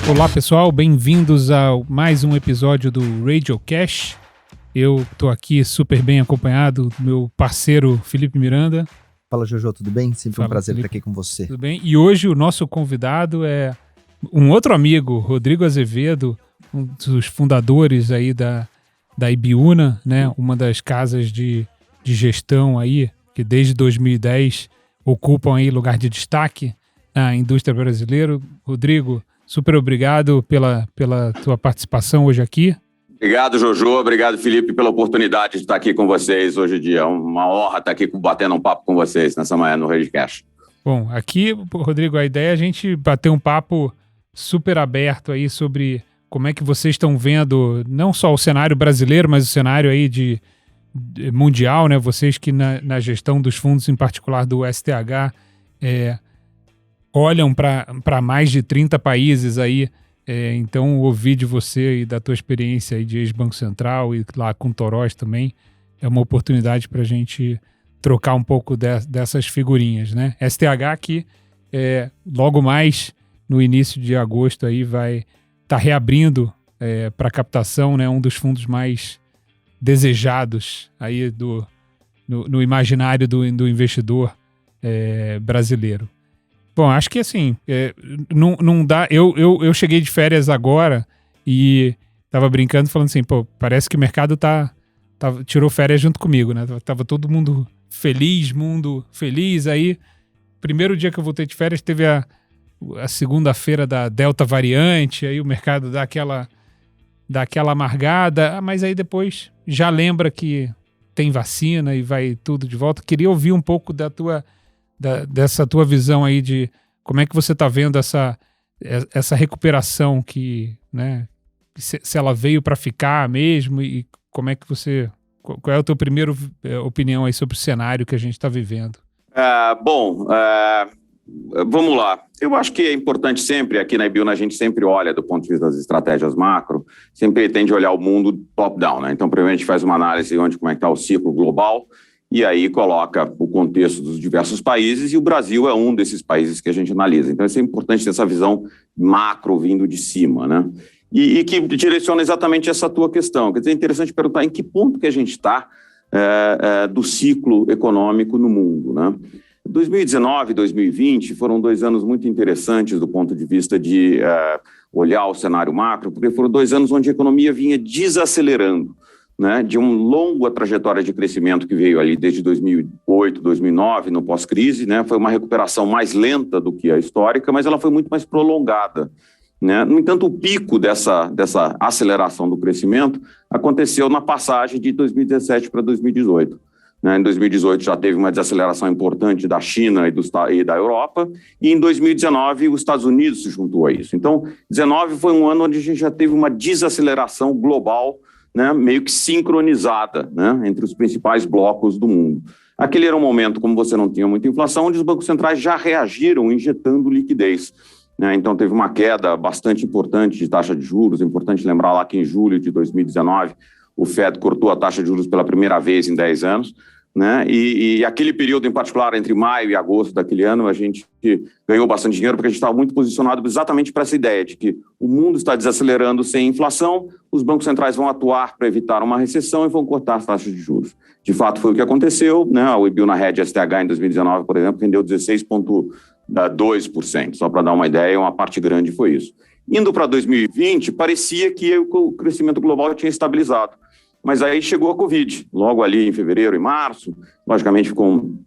Olá pessoal, bem-vindos a mais um episódio do Radio Cash. Eu estou aqui super bem acompanhado do meu parceiro Felipe Miranda. Fala Jojo, tudo bem? Sempre Fala, um prazer Felipe. estar aqui com você. Tudo bem? E hoje o nosso convidado é um outro amigo, Rodrigo Azevedo, um dos fundadores aí da Ibiúna, né? Uma das casas de gestão aí, que desde 2010 ocupam aí lugar de destaque na indústria brasileira. Rodrigo, super obrigado pela tua participação hoje aqui. Obrigado, Jojo. Obrigado, Felipe, pela oportunidade de estar aqui com vocês hoje em dia. É uma honra estar aqui batendo um papo com vocês nessa manhã no Redcast. Bom, aqui, Rodrigo, a ideia é a gente bater um papo super aberto aí sobre como é que vocês estão vendo não só o cenário brasileiro, mas o cenário aí de mundial, né? Vocês que na gestão dos fundos, em particular do STH, olham para mais de 30 países aí. Então, ouvir de você e da tua experiência aí de ex-Banco Central e lá com Torós também é uma oportunidade para a gente trocar um pouco dessas figurinhas, né? STH que logo mais no início de agosto aí vai estar reabrindo para captação, né? Um dos fundos mais desejados aí no imaginário do investidor brasileiro. Bom, acho que assim, não dá. Eu cheguei de férias agora e tava brincando, falando assim, pô, parece que o mercado tirou férias junto comigo, né? Tava todo mundo feliz. Aí, primeiro dia que eu voltei de férias, teve a segunda-feira da Delta variante, aí o mercado dá aquela amargada, mas aí depois já lembra que tem vacina e vai tudo de volta. Queria ouvir um pouco dessa tua visão aí de como é que você está vendo essa recuperação que, né, se ela veio para ficar mesmo e como é que qual é a tua primeira opinião aí sobre o cenário que a gente está vivendo? Vamos lá. Eu acho que é importante sempre, aqui na Ibiúna a gente sempre olha do ponto de vista das estratégias macro, sempre tende a olhar o mundo top-down, né? Então, primeiro a gente faz uma análise de como é que está o ciclo global, e aí coloca o contexto dos diversos países, e o Brasil é um desses países que a gente analisa. Então, é importante ter essa visão macro vindo de cima, né? E que direciona exatamente essa tua questão. Quer dizer, é interessante perguntar em que ponto que a gente está do ciclo econômico no mundo, né? 2019 e 2020 foram 2 anos muito interessantes do ponto de vista de olhar o cenário macro, porque foram 2 anos onde a economia vinha desacelerando, né, de uma longa trajetória de crescimento que veio ali desde 2008, 2009, no pós-crise, né, foi uma recuperação mais lenta do que a histórica, mas ela foi muito mais prolongada, né? No entanto, o pico dessa aceleração do crescimento aconteceu na passagem de 2017 para 2018. Né? Em 2018 já teve uma desaceleração importante da China e da Europa, e em 2019 os Estados Unidos se juntou a isso. Então, 2019 foi um ano onde a gente já teve uma desaceleração global, né, meio que sincronizada, né, entre os principais blocos do mundo. Aquele era um momento, como você não tinha muita inflação, onde os bancos centrais já reagiram injetando liquidez, né? Então teve uma queda bastante importante de taxa de juros. É importante lembrar lá que em julho de 2019 o Fed cortou a taxa de juros pela primeira vez em 10 anos, né? E aquele período em particular, entre maio e agosto daquele ano, a gente ganhou bastante dinheiro porque a gente estava muito posicionado exatamente para essa ideia de que o mundo está desacelerando sem inflação, os bancos centrais vão atuar para evitar uma recessão e vão cortar as taxas de juros. De fato, foi o que aconteceu, né? O Ibiúna Red STH em 2019, por exemplo, rendeu 16,2%. Só para dar uma ideia, uma parte grande foi isso. Indo para 2020, parecia que o crescimento global tinha estabilizado. Mas aí chegou a Covid, logo ali em fevereiro e março, logicamente com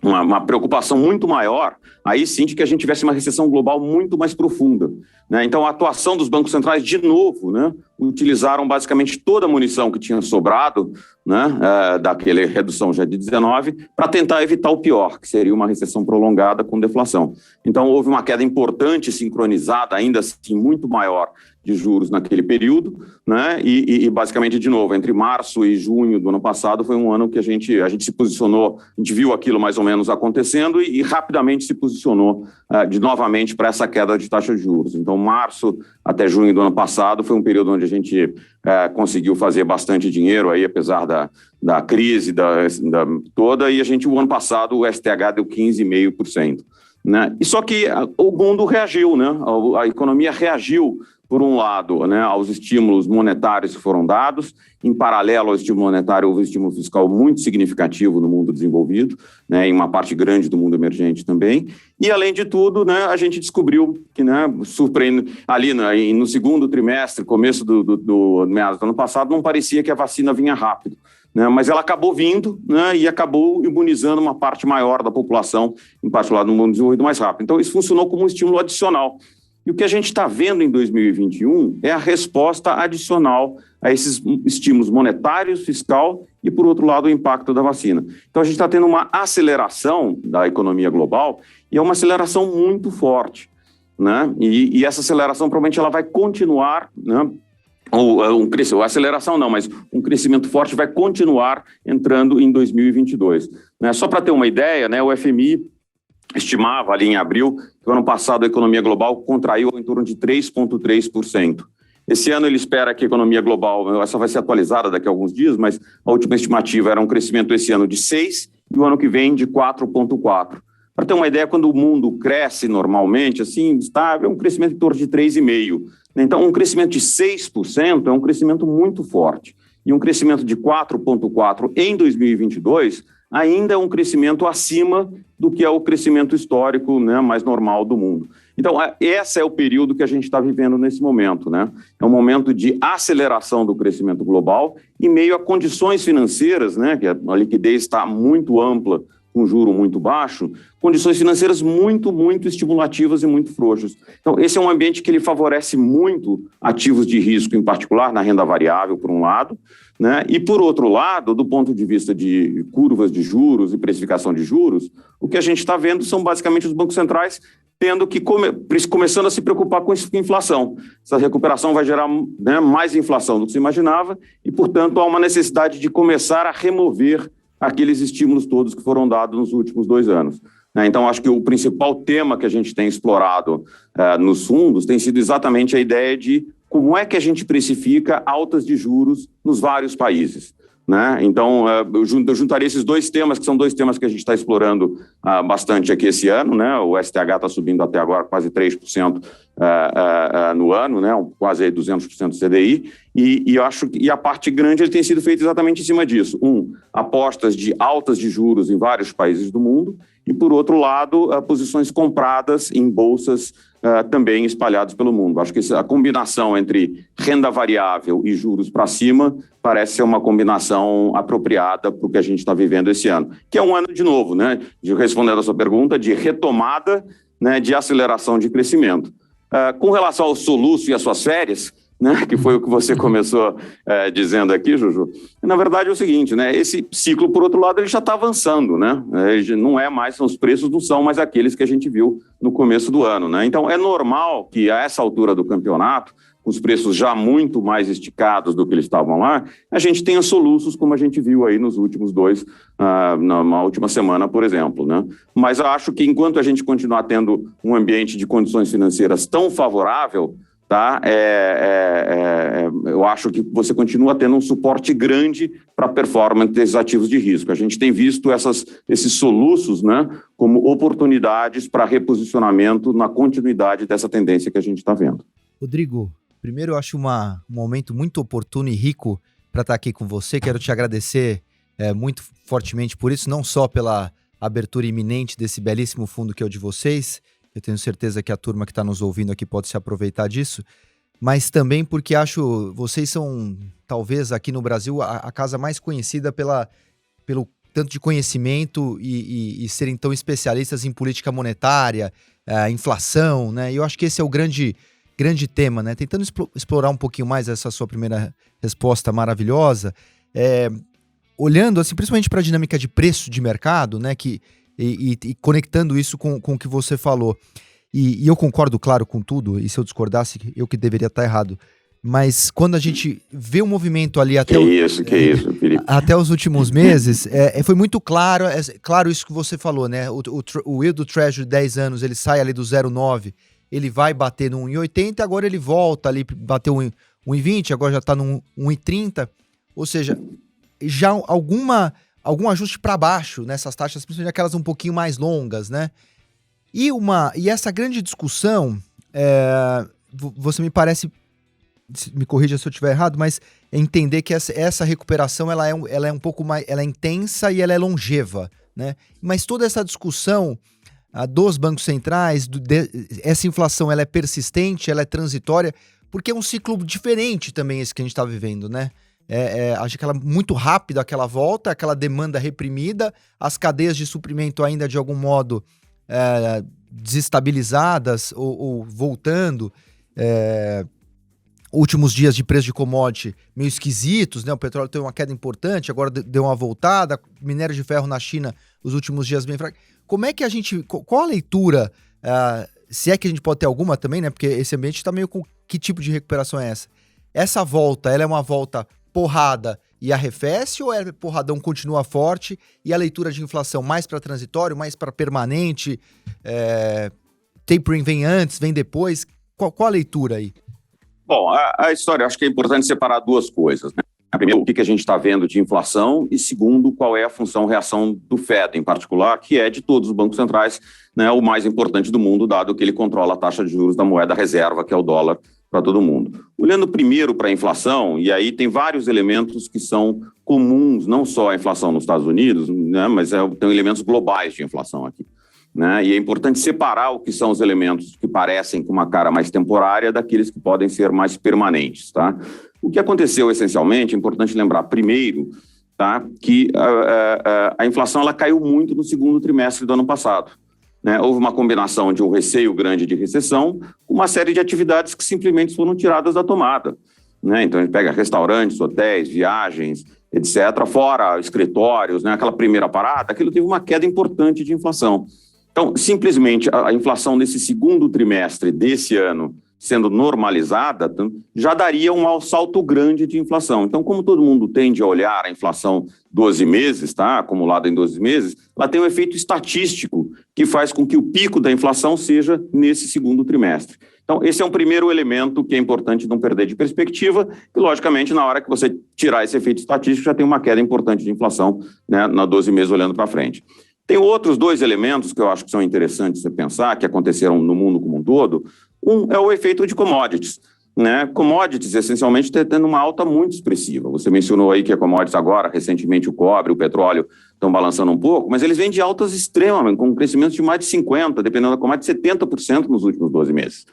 uma preocupação muito maior, aí sim de que a gente tivesse uma recessão global muito mais profunda, né? Então a atuação dos bancos centrais, de novo, né, utilizaram basicamente toda a munição que tinha sobrado, né, daquela redução já de 19, para tentar evitar o pior, que seria uma recessão prolongada com deflação. Então houve uma queda importante, sincronizada, ainda assim muito maior, de juros naquele período, né? E basicamente, de novo, entre março e junho do ano passado foi um ano que a gente se posicionou, a gente viu aquilo mais ou menos acontecendo e rapidamente se posicionou novamente para essa queda de taxa de juros. Então, março até junho do ano passado foi um período onde a gente conseguiu fazer bastante dinheiro, aí, apesar da crise toda, e o ano passado o STH deu 15,5%. né? E só que o mundo reagiu, né? A economia reagiu, por um lado, né, aos estímulos monetários que foram dados. Em paralelo ao estímulo monetário, houve um estímulo fiscal muito significativo no mundo desenvolvido, né, em uma parte grande do mundo emergente também. E, além de tudo, né, a gente descobriu que, né, ali no segundo trimestre, começo do meados do ano passado, não parecia que a vacina vinha rápido, né, mas ela acabou vindo, né, e acabou imunizando uma parte maior da população, em particular no mundo desenvolvido, mais rápido. Então, isso funcionou como um estímulo adicional. E o que a gente está vendo em 2021 é a resposta adicional a esses estímulos monetários, fiscal e, por outro lado, o impacto da vacina. Então, a gente está tendo uma aceleração da economia global e é uma aceleração muito forte, né? E essa aceleração provavelmente ela vai continuar, né? Aceleração não, mas um crescimento forte vai continuar entrando em 2022. Né? Só para ter uma ideia, né, o FMI estimava ali em abril que o ano passado a economia global contraiu em torno de 3,3%. Esse ano ele espera que a economia global, essa vai ser atualizada daqui a alguns dias, mas a última estimativa era um crescimento esse ano de 6% e o ano que vem de 4,4%. Para ter uma ideia, quando o mundo cresce normalmente, assim, estável, é um crescimento em torno de 3,5%. Então, um crescimento de 6% é um crescimento muito forte. E um crescimento de 4,4% em 2022 ainda é um crescimento acima do que é o crescimento histórico, né, mais normal do mundo. Então, esse é o período que a gente está vivendo nesse momento, né? É um momento de aceleração do crescimento global em meio a condições financeiras, né, que a liquidez está muito ampla, com juro muito baixo, condições financeiras muito, muito estimulativas e muito frouxas. Então, esse é um ambiente que ele favorece muito ativos de risco, em particular na renda variável, por um lado, né? E, por outro lado, do ponto de vista de curvas de juros e precificação de juros, o que a gente está vendo são basicamente os bancos centrais tendo que começando a se preocupar com inflação. Essa recuperação vai gerar, né, mais inflação do que se imaginava e, portanto, há uma necessidade de começar a remover aqueles estímulos todos que foram dados nos últimos 2 anos. Então, acho que o principal tema que a gente tem explorado nos fundos tem sido exatamente a ideia de como é que a gente precifica altas de juros nos vários países. Né? Então, eu juntaria esses 2 temas, que são 2 temas que a gente está explorando bastante aqui esse ano. Né? O STH está subindo até agora quase 3% no ano, né? Quase 200% do CDI, e eu acho que a parte grande ele tem sido feita exatamente em cima disso. Apostas de altas de juros em vários países do mundo, e, por outro lado, posições compradas em bolsas também espalhadas pelo mundo. Acho que a combinação entre renda variável e juros para cima parece ser uma combinação apropriada para o que a gente está vivendo esse ano, que é um ano, de novo, né, respondendo a sua pergunta, de retomada, né, de aceleração de crescimento. Com relação ao soluço e às suas férias, né, que foi o que você começou dizendo aqui, Juju, na verdade é o seguinte, né, esse ciclo, por outro lado, ele já está avançando, né, não é mais, os preços não são mais aqueles que a gente viu no começo do ano, né, então é normal que a essa altura do campeonato, os preços já muito mais esticados do que eles estavam lá, a gente tenha soluços como a gente viu aí nos últimos 2, na última semana, por exemplo, né? Mas eu acho que enquanto a gente continuar tendo um ambiente de condições financeiras tão favorável, tá? Eu acho que você continua tendo um suporte grande para a performance desses ativos de risco. A gente tem visto esses soluços, né, como oportunidades para reposicionamento na continuidade dessa tendência que a gente está vendo. Rodrigo, primeiro eu acho um momento muito oportuno e rico para estar aqui com você. Quero te agradecer muito fortemente por isso, não só pela abertura iminente desse belíssimo fundo que é o de vocês, eu tenho certeza que a turma que está nos ouvindo aqui pode se aproveitar disso, mas também porque acho vocês são, talvez aqui no Brasil, a casa mais conhecida pelo tanto de conhecimento e serem tão especialistas em política monetária, inflação, né? E eu acho que esse é o grande tema, né? Tentando explorar um pouquinho mais essa sua primeira resposta maravilhosa, olhando assim, principalmente para a dinâmica de preço de mercado, né? E conectando isso com o que você falou. E eu concordo, claro, com tudo, e se eu discordasse, eu que deveria estar errado. Mas quando a gente vê o movimento ali até... Que isso, Felipe. Até os últimos meses, foi muito claro, claro isso que você falou, né? O yield do Treasury de 10 anos, ele sai ali do 0,9, ele vai bater no 1,80, agora ele volta ali, bateu 1,20, agora já está no 1,30. Ou seja, já algum ajuste para baixo nessas taxas, principalmente aquelas um pouquinho mais longas, né? E essa grande discussão, você me parece, me corrija se eu estiver errado, mas entender que essa recuperação ela é um pouco mais, ela é intensa e ela é longeva, né? Mas toda essa discussão dos bancos centrais, essa inflação ela é persistente, ela é transitória, porque é um ciclo diferente também esse que a gente está vivendo, né? Acho que ela muito rápida aquela volta, aquela demanda reprimida, as cadeias de suprimento ainda de algum modo desestabilizadas ou voltando, últimos dias de preço de commodity meio esquisitos, né? O petróleo teve uma queda importante, agora deu uma voltada, minério de ferro na China, os últimos dias bem fracos. Como é que a gente, qual a leitura, se é que a gente pode ter alguma também, né? Porque esse ambiente está meio com que tipo de recuperação é essa? Essa volta, ela é uma volta porrada e arrefece, ou porradão continua forte e a leitura de inflação mais para transitório, mais para permanente, tapering vem antes, vem depois? Qual a leitura aí? Bom, a história, acho que é importante separar duas coisas, né? Primeiro, o que a gente está vendo de inflação e, segundo, qual é a função-reação do FED, em particular, que é de todos os bancos centrais, né, o mais importante do mundo, dado que ele controla a taxa de juros da moeda reserva, que é o dólar, para todo mundo. Olhando primeiro para a inflação, e aí tem vários elementos que são comuns, não só a inflação nos Estados Unidos, né, mas tem elementos globais de inflação aqui. Né? E é importante separar o que são os elementos que parecem com uma cara mais temporária daqueles que podem ser mais permanentes. Tá? O que aconteceu, essencialmente, é importante lembrar, primeiro, tá, que a inflação ela caiu muito no segundo trimestre do ano passado. Né? Houve uma combinação de um receio grande de recessão com uma série de atividades que simplesmente foram tiradas da tomada. Né? Então, a gente pega restaurantes, hotéis, viagens, etc., fora escritórios, né? Aquela primeira parada, aquilo teve uma queda importante de inflação. Então, simplesmente, a inflação nesse segundo trimestre desse ano sendo normalizada, já daria um salto grande de inflação. Então, como todo mundo tende a olhar a inflação 12 meses, tá, acumulada em 12 meses, ela tem um efeito estatístico que faz com que o pico da inflação seja nesse segundo trimestre. Então, esse é um primeiro elemento que é importante não perder de perspectiva e, logicamente, na hora que você tirar esse efeito estatístico, já tem uma queda importante de inflação, né, na 12 meses olhando para frente. Tem outros dois elementos que eu acho que são interessantes você pensar, que aconteceram no mundo como um todo. Um é o efeito de commodities. Né? Commodities, essencialmente, tendo uma alta muito expressiva. Você mencionou aí que a commodities agora, recentemente o cobre, o petróleo, estão balançando um pouco, mas eles vêm de altas extremas, com um crescimento de mais de 50%, dependendo da commodity, 70% nos últimos 12 meses.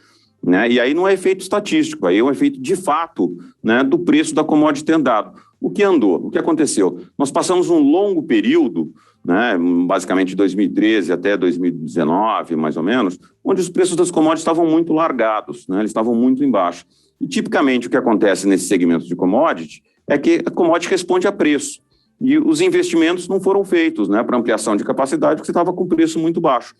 Né? E aí não é efeito estatístico, aí é um efeito de fato, né, do preço da commodity ter andado. O que andou? O que aconteceu? Nós passamos um longo período, né, basicamente de 2013 até 2019, mais ou menos, onde os preços das commodities estavam muito largados, né, eles estavam muito embaixo. E tipicamente o que acontece nesse segmento de commodity é que a commodity responde a preço. E os investimentos não foram feitos, né, para ampliação de capacidade, porque você estava com preço muito baixo.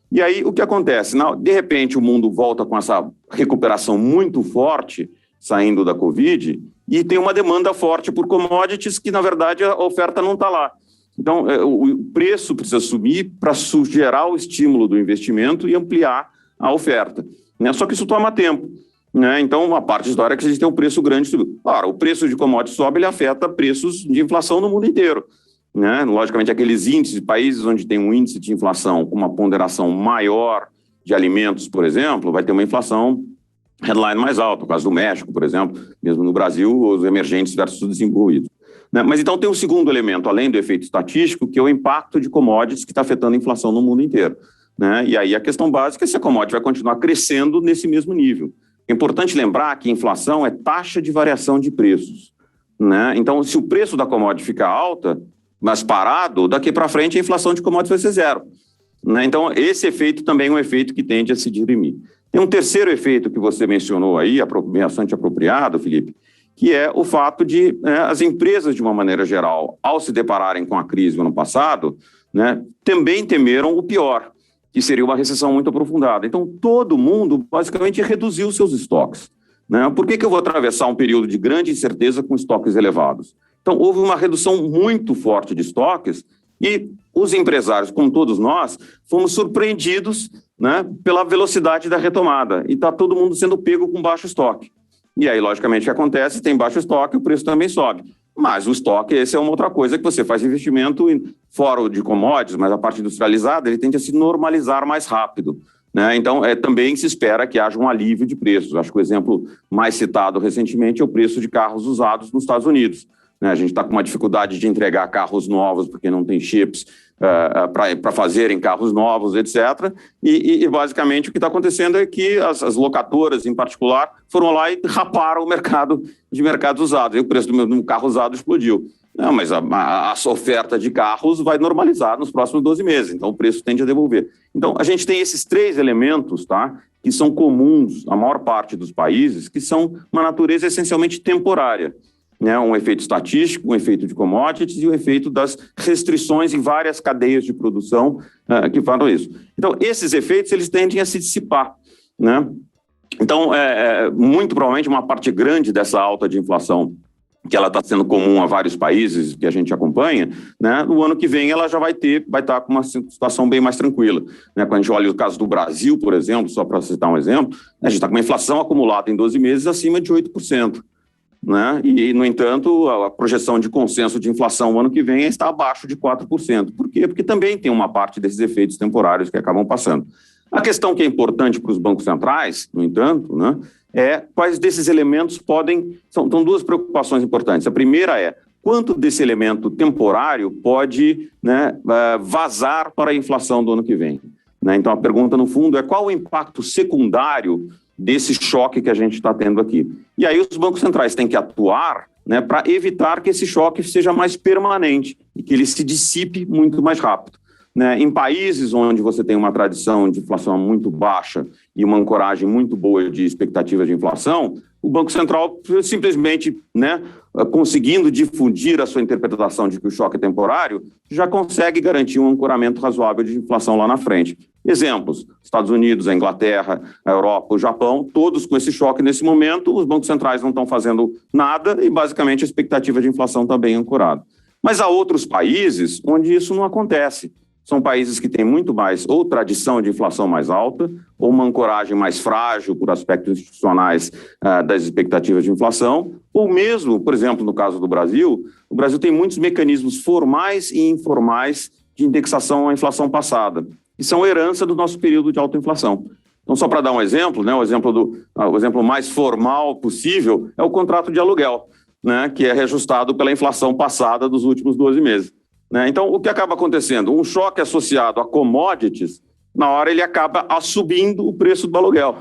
E aí o que acontece? De repente o mundo volta com essa recuperação muito forte, saindo da Covid, e tem uma demanda forte por commodities que, na verdade, a oferta não está lá. Então, o preço precisa subir para gerar o estímulo do investimento e ampliar a oferta. Né? Só que isso toma tempo. Né? Então, uma parte da história é que a gente tem um preço grande. Ora, o preço de commodities sobe, ele afeta preços de inflação no mundo inteiro. Né? Logicamente, aqueles índices, países onde tem um índice de inflação com uma ponderação maior de alimentos, por exemplo, vai ter uma inflação headline mais alta. No caso do México, por exemplo, mesmo no Brasil, os emergentes versus os desenvolvidos. Né? Mas então tem um segundo elemento, além do efeito estatístico, que é o impacto de commodities que está afetando a inflação no mundo inteiro. Né? E aí a questão básica é se a commodity vai continuar crescendo nesse mesmo nível. É importante lembrar que inflação é taxa de variação de preços. Né? Então, se o preço da commodity ficar alta, mas parado, daqui para frente a inflação de commodities vai ser zero. Né? Então, esse efeito também é um efeito que tende a se dirimir. Tem um terceiro efeito que você mencionou aí, bastante apropriado, Felipe, que é o fato de as empresas, de uma maneira geral, ao se depararem com a crise no ano passado, né, também temeram o pior, que seria uma recessão muito aprofundada. Então, todo mundo, basicamente, reduziu seus estoques. Né? Por que eu vou atravessar um período de grande incerteza com estoques elevados? Então, houve uma redução muito forte de estoques e os empresários, como todos nós, fomos surpreendidos, né, pela velocidade da retomada. E está todo mundo sendo pego com baixo estoque. E aí, logicamente, o que acontece? Tem baixo estoque, o preço também sobe. Mas o estoque, esse é uma outra coisa que você faz investimento fora de commodities, mas a parte industrializada, ele tende a se normalizar mais rápido, né? Então, também se espera que haja um alívio de preços. Acho que o exemplo mais citado recentemente é o preço de carros usados nos Estados Unidos, né? A gente está com uma dificuldade de entregar carros novos porque não tem chips para fazerem carros novos, etc. E basicamente o que está acontecendo é que as locadoras, em particular, foram lá e raparam o mercado de mercados usados. E o preço do carro usado explodiu. Não, mas a oferta de carros vai normalizar nos próximos 12 meses, então o preço tende a devolver. Então, a gente tem esses 3 elementos, tá, que são comuns à maior parte dos países, que são uma natureza essencialmente temporária, né? Um efeito estatístico, um efeito de commodities e o efeito das restrições em várias cadeias de produção que fazem isso. Então, esses efeitos, eles tendem a se dissipar, né? Então, muito provavelmente uma parte grande dessa alta de inflação que ela está sendo comum a vários países que a gente acompanha, né? No ano que vem ela já vai estar com uma situação bem mais tranquila, né? Quando a gente olha o caso do Brasil, por exemplo, só para citar um exemplo, a gente está com uma inflação acumulada em 12 meses acima de 8%. Né? E, no entanto, a projeção de consenso de inflação no ano que vem está abaixo de 4%. Por quê? Porque também tem uma parte desses efeitos temporários que acabam passando. A questão que é importante para os bancos centrais, no entanto, né, é quais desses elementos podem... São 2 preocupações importantes. A primeira é quanto desse elemento temporário pode, né, vazar para a inflação do ano que vem. Né? Então, a pergunta, no fundo, é qual o impacto secundário desse choque que a gente está tendo aqui. E aí os bancos centrais têm que atuar, né, para evitar que esse choque seja mais permanente e que ele se dissipe muito mais rápido. Né? Em países onde você tem uma tradição de inflação muito baixa e uma ancoragem muito boa de expectativas de inflação, o Banco Central simplesmente, né, conseguindo difundir a sua interpretação de que o choque é temporário, já consegue garantir um ancoramento razoável de inflação lá na frente. Exemplos, Estados Unidos, a Inglaterra, a Europa, o Japão, todos com esse choque nesse momento, os bancos centrais não estão fazendo nada e basicamente a expectativa de inflação está bem ancorada. Mas há outros países onde isso não acontece. São países que têm muito mais ou tradição de inflação mais alta, ou uma ancoragem mais frágil por aspectos institucionais das expectativas de inflação, ou mesmo, por exemplo, no caso do Brasil, o Brasil tem muitos mecanismos formais e informais de indexação à inflação passada, que são herança do nosso período de alta inflação. Então, só para dar um exemplo, né, o exemplo mais formal possível é o contrato de aluguel, né, que é reajustado pela inflação passada dos últimos 12 meses. Né? Então, o que acaba acontecendo? Um choque associado a commodities, na hora ele acaba subindo o preço do aluguel.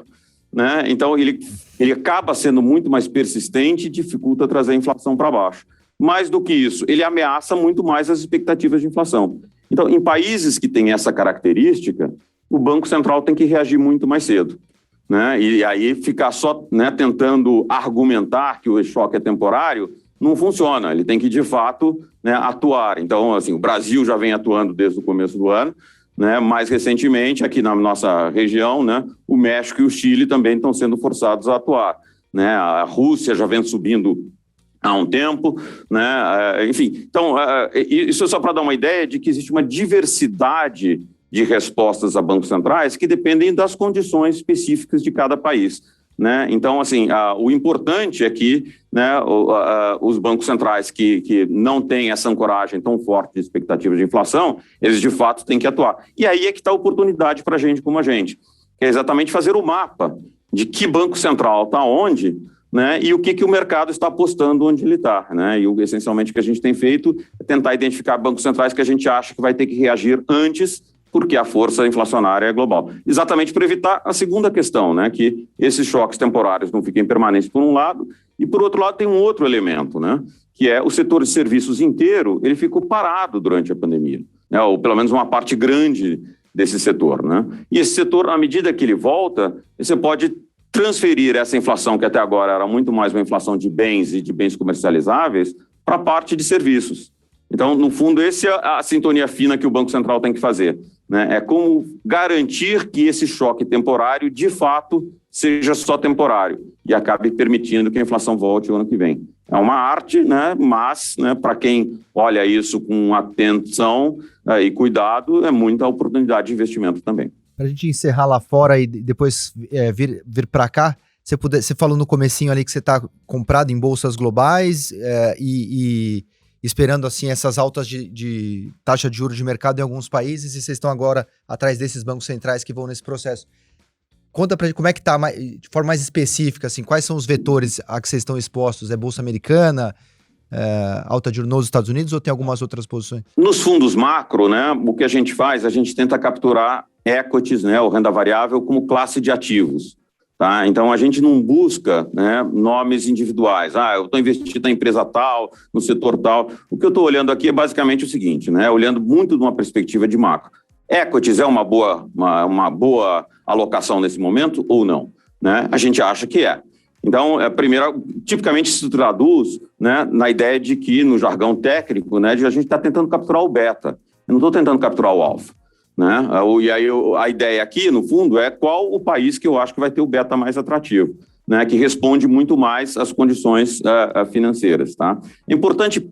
Né? Então, ele acaba sendo muito mais persistente e dificulta trazer a inflação para baixo. Mais do que isso, ele ameaça muito mais as expectativas de inflação. Então, em países que têm essa característica, o Banco Central tem que reagir muito mais cedo. Né? E aí ficar só, né, tentando argumentar que o choque é temporário não funciona, ele tem que, de fato, né, atuar. Então, assim, o Brasil já vem atuando desde o começo do ano, né, mais recentemente, aqui na nossa região, né, o México e o Chile também estão sendo forçados a atuar. Né? A Rússia já vem subindo há um tempo, né? Enfim, então, isso é só para dar uma ideia de que existe uma diversidade de respostas a bancos centrais que dependem das condições específicas de cada país. Né? Então, assim, o importante é que, né, os bancos centrais que não têm essa ancoragem tão forte de expectativas de inflação, eles de fato têm que atuar. E aí é que está a oportunidade para a gente como a gente, que é exatamente fazer o mapa de que banco central está onde, né, e o que o mercado está apostando onde ele está. Né? E essencialmente o que a gente tem feito é tentar identificar bancos centrais que a gente acha que vai ter que reagir antes, porque a força inflacionária é global. Exatamente para evitar a segunda questão, né, que esses choques temporários não fiquem permanentes por um lado, e por outro lado tem um outro elemento, né, que é o setor de serviços inteiro, ele ficou parado durante a pandemia, né, ou pelo menos uma parte grande desse setor. Né? E esse setor, à medida que ele volta, você pode transferir essa inflação, que até agora era muito mais uma inflação de bens e de bens comercializáveis, para a parte de serviços. Então, no fundo, essa é a sintonia fina que o Banco Central tem que fazer. Né? É como garantir que esse choque temporário, de fato, seja só temporário e acabe permitindo que a inflação volte o ano que vem. É uma arte, né? Mas, né, para quem olha isso com atenção e cuidado, é muita oportunidade de investimento também. Para a gente encerrar lá fora e depois vir para cá, Você falou no comecinho ali que você está comprado em bolsas globais e esperando assim essas altas de taxa de juros de mercado em alguns países, e vocês estão agora atrás desses bancos centrais que vão nesse processo. Conta pra gente como é que tá, de forma mais específica, assim, quais são os vetores a que vocês estão expostos? É bolsa americana, alta de juros nos Estados Unidos, ou tem algumas outras posições? Nos fundos macro, né, o que a gente faz, a gente tenta capturar equities, né, ou renda variável, como classe de ativos. Tá? Então, a gente não busca, né, nomes individuais. Eu estou investindo na empresa tal, no setor tal. O que eu estou olhando aqui é basicamente o seguinte, né, olhando muito de uma perspectiva de macro. Equities é uma boa alocação nesse momento ou não? Né? A gente acha que é. Então, primeiro, tipicamente se traduz, né, na ideia de que, no jargão técnico, né, de a gente está tentando capturar o beta. Eu não estou tentando capturar o alfa. Né? E aí a ideia aqui, no fundo, é qual o país que eu acho que vai ter o beta mais atrativo, né? Que responde muito mais às condições financeiras. Tá? Importante.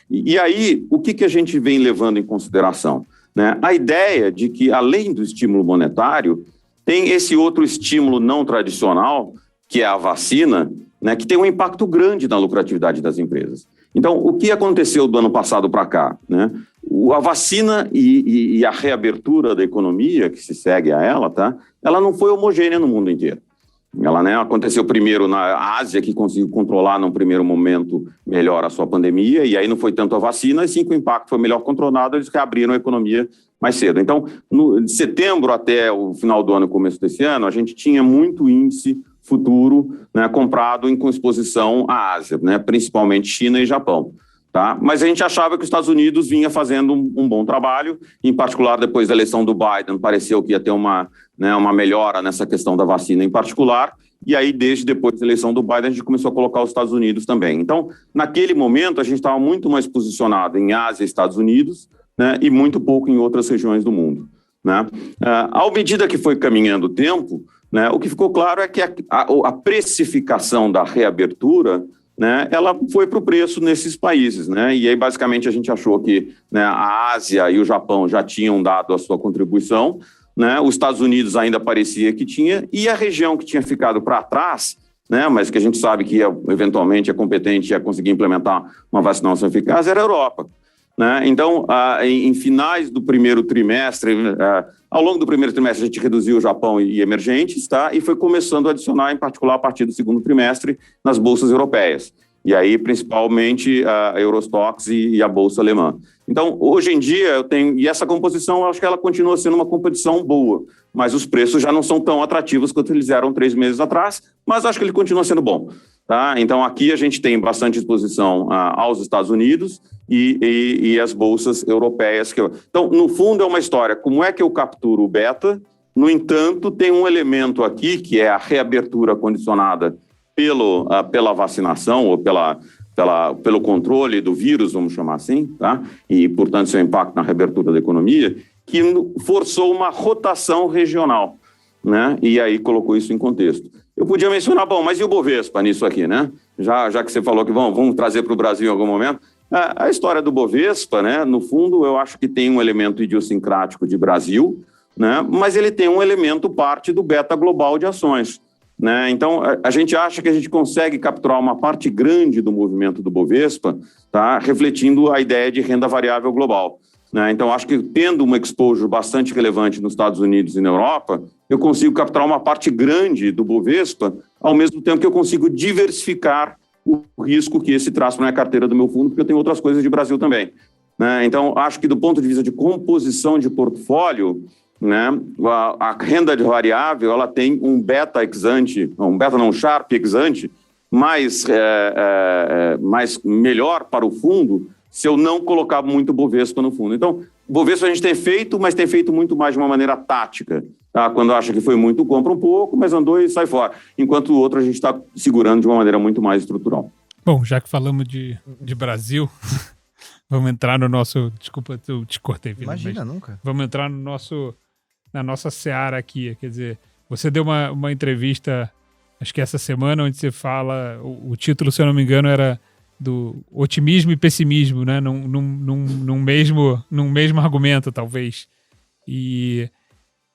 E aí, o que a gente vem levando em consideração? Né? A ideia de que, além do estímulo monetário, tem esse outro estímulo não tradicional, que é a vacina, né? Que tem um impacto grande na lucratividade das empresas. Então, o que aconteceu do ano passado para cá? Né? A vacina e a reabertura da economia, que se segue a ela, tá? Ela não foi homogênea no mundo inteiro. Ela, né, aconteceu primeiro na Ásia, que conseguiu controlar num primeiro momento melhor a sua pandemia, e aí não foi tanto a vacina, e sim que o impacto foi melhor controlado, eles reabriram a economia mais cedo. Então, de setembro até o final do ano e começo desse ano, a gente tinha muito índice futuro, né, comprado com exposição à Ásia, né, principalmente China e Japão. Tá? Mas a gente achava que os Estados Unidos vinha fazendo um bom trabalho, em particular depois da eleição do Biden, pareceu que ia ter uma melhora nessa questão da vacina em particular, e aí desde depois da eleição do Biden a gente começou a colocar os Estados Unidos também. Então, naquele momento a gente estava muito mais posicionado em Ásia e Estados Unidos, né, e muito pouco em outras regiões do mundo. Né? À medida que foi caminhando o tempo, né, o que ficou claro é que a precificação da reabertura, né, ela foi para o preço nesses países, né, e aí basicamente a gente achou que, né, a Ásia e o Japão já tinham dado a sua contribuição, né, os Estados Unidos ainda parecia que tinha, e a região que tinha ficado para trás, né, mas que a gente sabe que eventualmente é competente a conseguir implementar uma vacinação eficaz, era a Europa. Né? Então, em finais do primeiro trimestre, ao longo do primeiro trimestre, a gente reduziu o Japão e emergentes, tá? E foi começando a adicionar, em particular, a partir do segundo trimestre, nas bolsas europeias. E aí, principalmente, a Eurostoxx e a bolsa alemã. Então, hoje em dia, eu tenho... E essa composição, eu acho que ela continua sendo uma composição boa, mas os preços já não são tão atrativos quanto eles eram 3 meses atrás, mas acho que ele continua sendo bom. Tá? Então, aqui a gente tem bastante exposição aos Estados Unidos e as bolsas europeias. Então, no fundo, é uma história. Como é que eu capturo o beta? No entanto, tem um elemento aqui, que é a reabertura condicionada pela vacinação ou pelo controle do vírus, vamos chamar assim, tá? E, portanto, seu impacto na reabertura da economia, que forçou uma rotação regional, né? E aí colocou isso em contexto. Eu podia mencionar, mas e o Bovespa nisso aqui, né? Já que você falou que vamos trazer para o Brasil em algum momento. A história do Bovespa, né? No fundo, eu acho que tem um elemento idiosincrático de Brasil, né? Mas ele tem um elemento parte do beta global de ações. Né? Então, a gente acha que a gente consegue capturar uma parte grande do movimento do Bovespa, tá? Refletindo a ideia de renda variável global. Né? Então, acho que tendo uma exposure bastante relevante nos Estados Unidos e na Europa, eu consigo capturar uma parte grande do Bovespa, ao mesmo tempo que eu consigo diversificar o risco que esse traz para a minha carteira do meu fundo, porque eu tenho outras coisas de Brasil também. Né? Então, acho que do ponto de vista de composição de portfólio, né, a renda de variável ela tem um beta ex-ante, Sharpe ex-ante, mais melhor para o fundo, se eu não colocar muito Bovespa no fundo. Então, Bovespa a gente tem feito, mas tem feito muito mais de uma maneira tática. Tá? Quando acha que foi muito, compra um pouco, mas andou e sai fora. Enquanto o outro a gente está segurando de uma maneira muito mais estrutural. Bom, já que falamos de Brasil, vamos entrar no nosso... Desculpa, eu te cortei. Imagina, nunca. Vamos entrar na nossa seara aqui. Quer dizer, você deu uma entrevista, acho que essa semana, onde você fala... O título, se eu não me engano, era... do otimismo e pessimismo, né? Num mesmo argumento, talvez. E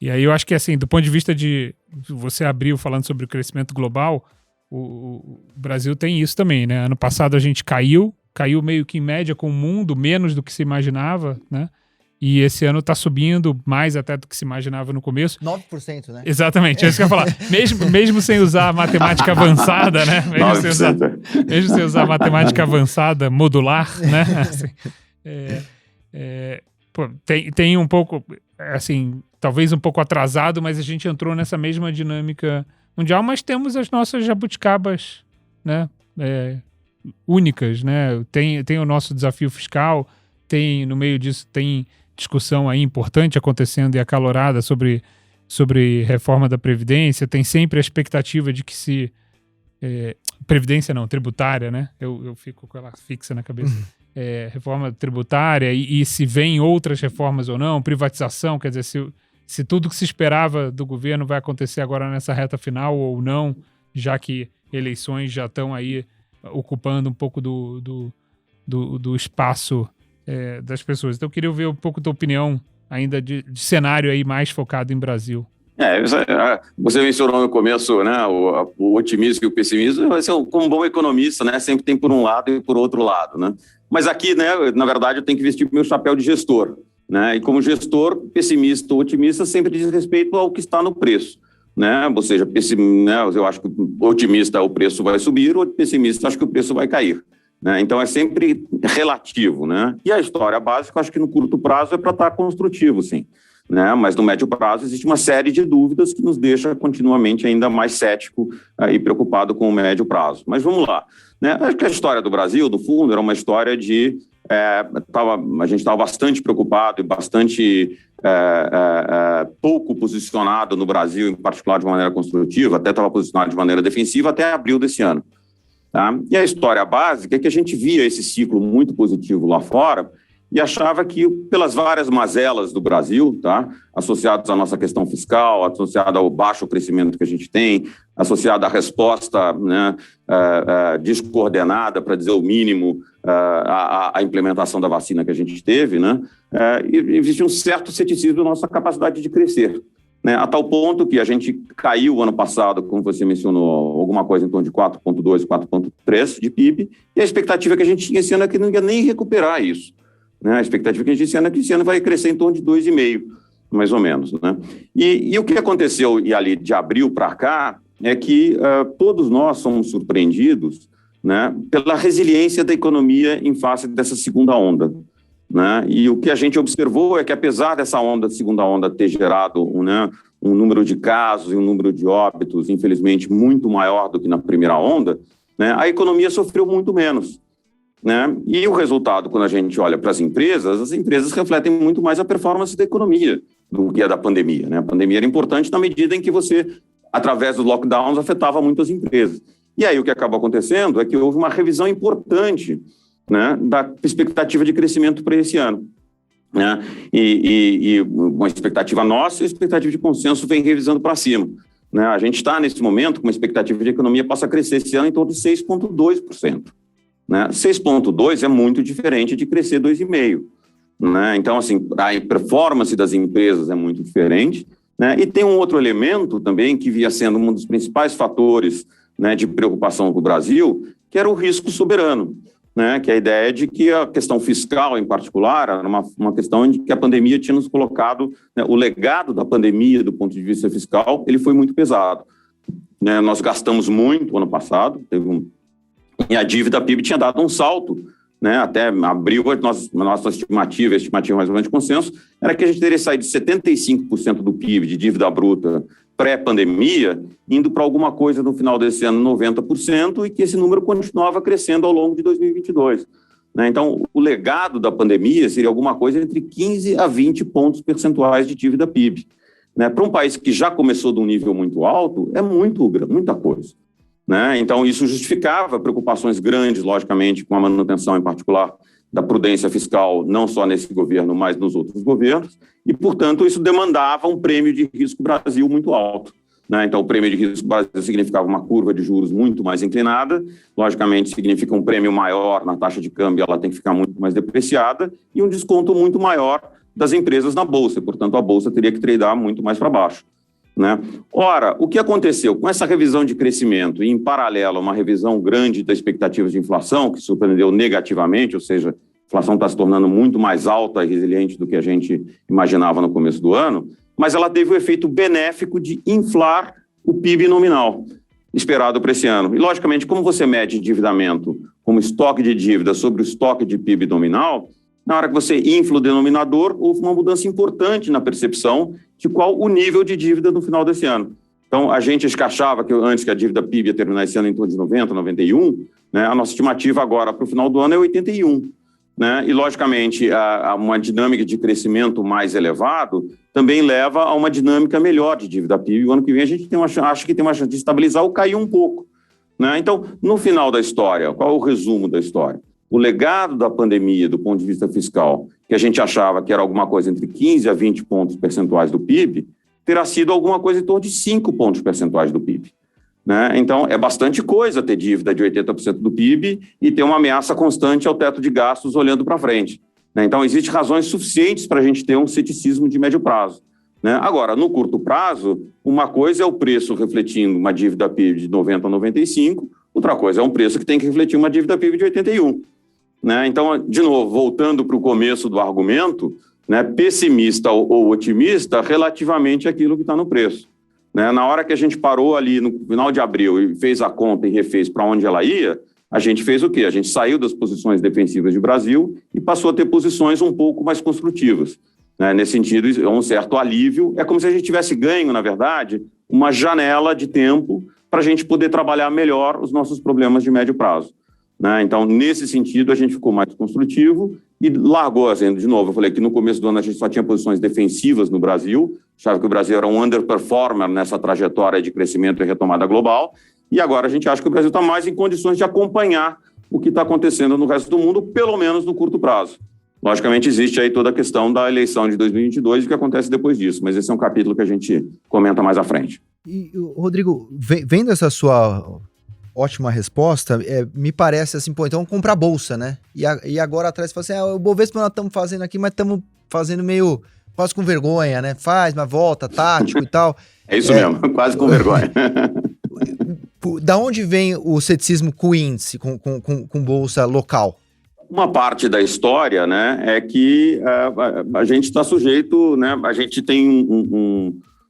E aí eu acho que, assim, do ponto de vista de... Você abriu falando sobre o crescimento global, o Brasil tem isso também, né? Ano passado a gente caiu meio que em média com o mundo, menos do que se imaginava, né? E esse ano está subindo mais até do que se imaginava no começo. 9%, né? Exatamente, é isso que eu ia falar. Mesmo sem usar matemática avançada, né? Mesmo sem usar matemática avançada, modular, né? Assim, tem um pouco, assim, talvez um pouco atrasado, mas a gente entrou nessa mesma dinâmica mundial, mas temos as nossas jabuticabas, né? Únicas, né? Tem o nosso desafio fiscal, no meio disso tem discussão aí importante acontecendo e acalorada sobre reforma da Previdência, tem sempre a expectativa de que Previdência não, tributária, né? Eu fico com ela fixa na cabeça. Reforma tributária e se vem outras reformas ou não, privatização, quer dizer, se tudo que se esperava do governo vai acontecer agora nessa reta final ou não, já que eleições já estão aí ocupando um pouco do espaço das pessoas. Então eu queria ouvir um pouco da opinião ainda de cenário aí mais focado em Brasil. Você mencionou no começo, né, o otimismo e o pessimismo. Como bom economista, né, sempre tem por um lado e por outro lado, né? Mas aqui, né, na verdade, eu tenho que vestir meu chapéu de gestor, né? E como gestor, pessimista ou otimista sempre diz respeito ao que está no preço, né? Ou seja, eu acho que otimista o preço vai subir, ou pessimista acho que o preço vai cair, né? Então é sempre relativo, né? E a história básica, eu acho que no curto prazo é para estar construtivo, sim, né? Mas no médio prazo existe uma série de dúvidas que nos deixa continuamente ainda mais cético e preocupado com o médio prazo. Mas vamos lá, né? Acho que a história do Brasil, no fundo, era uma história de... a gente estava bastante preocupado e bastante pouco posicionado no Brasil, em particular de maneira construtiva, até estava posicionado de maneira defensiva até abril desse ano. Tá? E a história básica é que a gente via esse ciclo muito positivo lá fora e achava que, pelas várias mazelas do Brasil, tá, associadas à nossa questão fiscal, associada ao baixo crescimento que a gente tem, associada à resposta, né, descoordenada, para dizer o mínimo, à implementação da vacina que a gente teve, né, existe um certo ceticismo na nossa capacidade de crescer, né, a tal ponto que a gente caiu ano passado, como você mencionou, alguma coisa em torno de 4,2%, 4,3% de PIB, e a expectativa que a gente tinha esse ano é que não ia nem recuperar isso. A expectativa que a gente tinha é que esse ano vai crescer em torno de 2,5%, mais ou menos, né? E o que aconteceu ali de abril para cá é que todos nós somos surpreendidos, né, pela resiliência da economia em face dessa segunda onda, né? E o que a gente observou é que, apesar dessa segunda onda ter gerado um número de casos e um número de óbitos, infelizmente, muito maior do que na primeira onda, né, a economia sofreu muito menos, né? E o resultado, quando a gente olha para as empresas refletem muito mais a performance da economia do que a da pandemia, né? A pandemia era importante na medida em que você, através dos lockdowns, afetava muito as empresas. E aí o que acabou acontecendo é que houve uma revisão importante, né, da expectativa de crescimento para esse ano, né? E uma expectativa nossa e a expectativa de consenso vem revisando para cima, né? A gente está, nesse momento, com uma expectativa de economia possa crescer esse ano em torno de 6,2%. Né? 6,2% é muito diferente de crescer 2,5%. Né? Então, assim, a performance das empresas é muito diferente, né? E tem um outro elemento também que via sendo um dos principais fatores, né, de preocupação para o Brasil, que era o risco soberano, né? Que é a ideia de que a questão fiscal, em particular, era uma questão em que a pandemia tinha nos colocado, né, o legado da pandemia, do ponto de vista fiscal, ele foi muito pesado, né? Nós gastamos muito ano passado, e a dívida PIB tinha dado um salto, né? Até abril, a nossa estimativa mais ou menos de consenso, era que a gente teria saído de 75% do PIB de dívida bruta pré-pandemia, indo para alguma coisa no final desse ano 90%, e que esse número continuava crescendo ao longo de 2022. Né? Então, o legado da pandemia seria alguma coisa entre 15 a 20 pontos percentuais de dívida PIB. Né? Para um país que já começou de um nível muito alto, é muita coisa. Né? Então, isso justificava preocupações grandes, logicamente, com a manutenção, em particular, da prudência fiscal, não só nesse governo, mas nos outros governos, e, portanto, isso demandava um prêmio de risco Brasil muito alto. Né? Então, o prêmio de risco Brasil significava uma curva de juros muito mais inclinada, logicamente, significa um prêmio maior na taxa de câmbio, ela tem que ficar muito mais depreciada, e um desconto muito maior das empresas na Bolsa, portanto, a Bolsa teria que tradar muito mais para baixo, né? Ora, o que aconteceu com essa revisão de crescimento e, em paralelo, uma revisão grande das expectativas de inflação, que surpreendeu negativamente, ou seja, a inflação está se tornando muito mais alta e resiliente do que a gente imaginava no começo do ano, mas ela teve o efeito benéfico de inflar o PIB nominal esperado para esse ano. E, logicamente, como você mede endividamento como estoque de dívida sobre o estoque de PIB nominal, na hora que você infla o denominador, houve uma mudança importante na percepção de qual o nível de dívida no final desse ano. Então, a gente achava que antes que a dívida PIB ia terminar esse ano em torno de 90, 91, né, a nossa estimativa agora para o final do ano é 81. Né? E, logicamente, uma dinâmica de crescimento mais elevado também leva a uma dinâmica melhor de dívida PIB. O ano que vem a gente acha que tem uma chance de estabilizar ou cair um pouco. Né? Então, no final da história, qual é o resumo da história? O legado da pandemia, do ponto de vista fiscal, que a gente achava que era alguma coisa entre 15 a 20 pontos percentuais do PIB, terá sido alguma coisa em torno de 5 pontos percentuais do PIB. Né? Então, é bastante coisa ter dívida de 80% do PIB e ter uma ameaça constante ao teto de gastos olhando para frente. Né? Então, existem razões suficientes para a gente ter um ceticismo de médio prazo. Né? Agora, no curto prazo, uma coisa é o preço refletindo uma dívida PIB de 90 a 95, outra coisa é um preço que tem que refletir uma dívida PIB de 81. Né? Então, de novo, voltando para o começo do argumento, né, pessimista ou otimista relativamente àquilo que está no preço. Né? Na hora que a gente parou ali no final de abril e fez a conta e refez para onde ela ia, a gente fez o quê? A gente saiu das posições defensivas de Brasil e passou a ter posições um pouco mais construtivas. Né? Nesse sentido, é um certo alívio. É como se a gente tivesse ganho, na verdade, uma janela de tempo para a gente poder trabalhar melhor os nossos problemas de médio prazo. Né? Então, nesse sentido, a gente ficou mais construtivo e largou, assim, de novo, eu falei que no começo do ano a gente só tinha posições defensivas no Brasil, achava que o Brasil era um underperformer nessa trajetória de crescimento e retomada global, e agora a gente acha que o Brasil está mais em condições de acompanhar o que está acontecendo no resto do mundo, pelo menos no curto prazo. Logicamente, existe aí toda a questão da eleição de 2022 e o que acontece depois disso, mas esse é um capítulo que a gente comenta mais à frente. E, Rodrigo, vendo essa sua ótima resposta, me parece assim, pô, então vamos comprar bolsa, né? E agora atrás você fala assim, o Bovespa nós estamos fazendo aqui, mas estamos fazendo meio quase com vergonha, né? Faz, mas volta, tático e tal. É isso mesmo, quase com vergonha. Da onde vem o ceticismo com o índice, com bolsa local? Uma parte da história, né, é que a gente está sujeito, né, a gente tem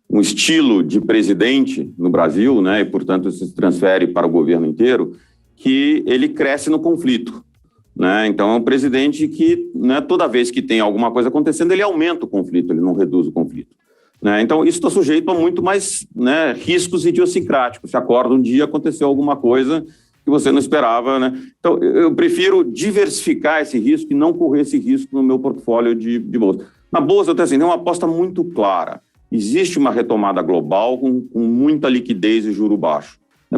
um estilo de presidente no Brasil, né, e, portanto, isso se transfere para o governo inteiro, que ele cresce no conflito. Né? Então, é um presidente que, né, toda vez que tem alguma coisa acontecendo, ele aumenta o conflito, ele não reduz o conflito. Né? Então, isso está sujeito a muito mais, né, riscos idiosincráticos. Se acorda um dia, aconteceu alguma coisa que você não esperava. Né? Então, eu prefiro diversificar esse risco e não correr esse risco no meu portfólio de bolsa. Na bolsa, eu tenho assim, uma aposta muito clara. Existe uma retomada global com muita liquidez e juro baixo.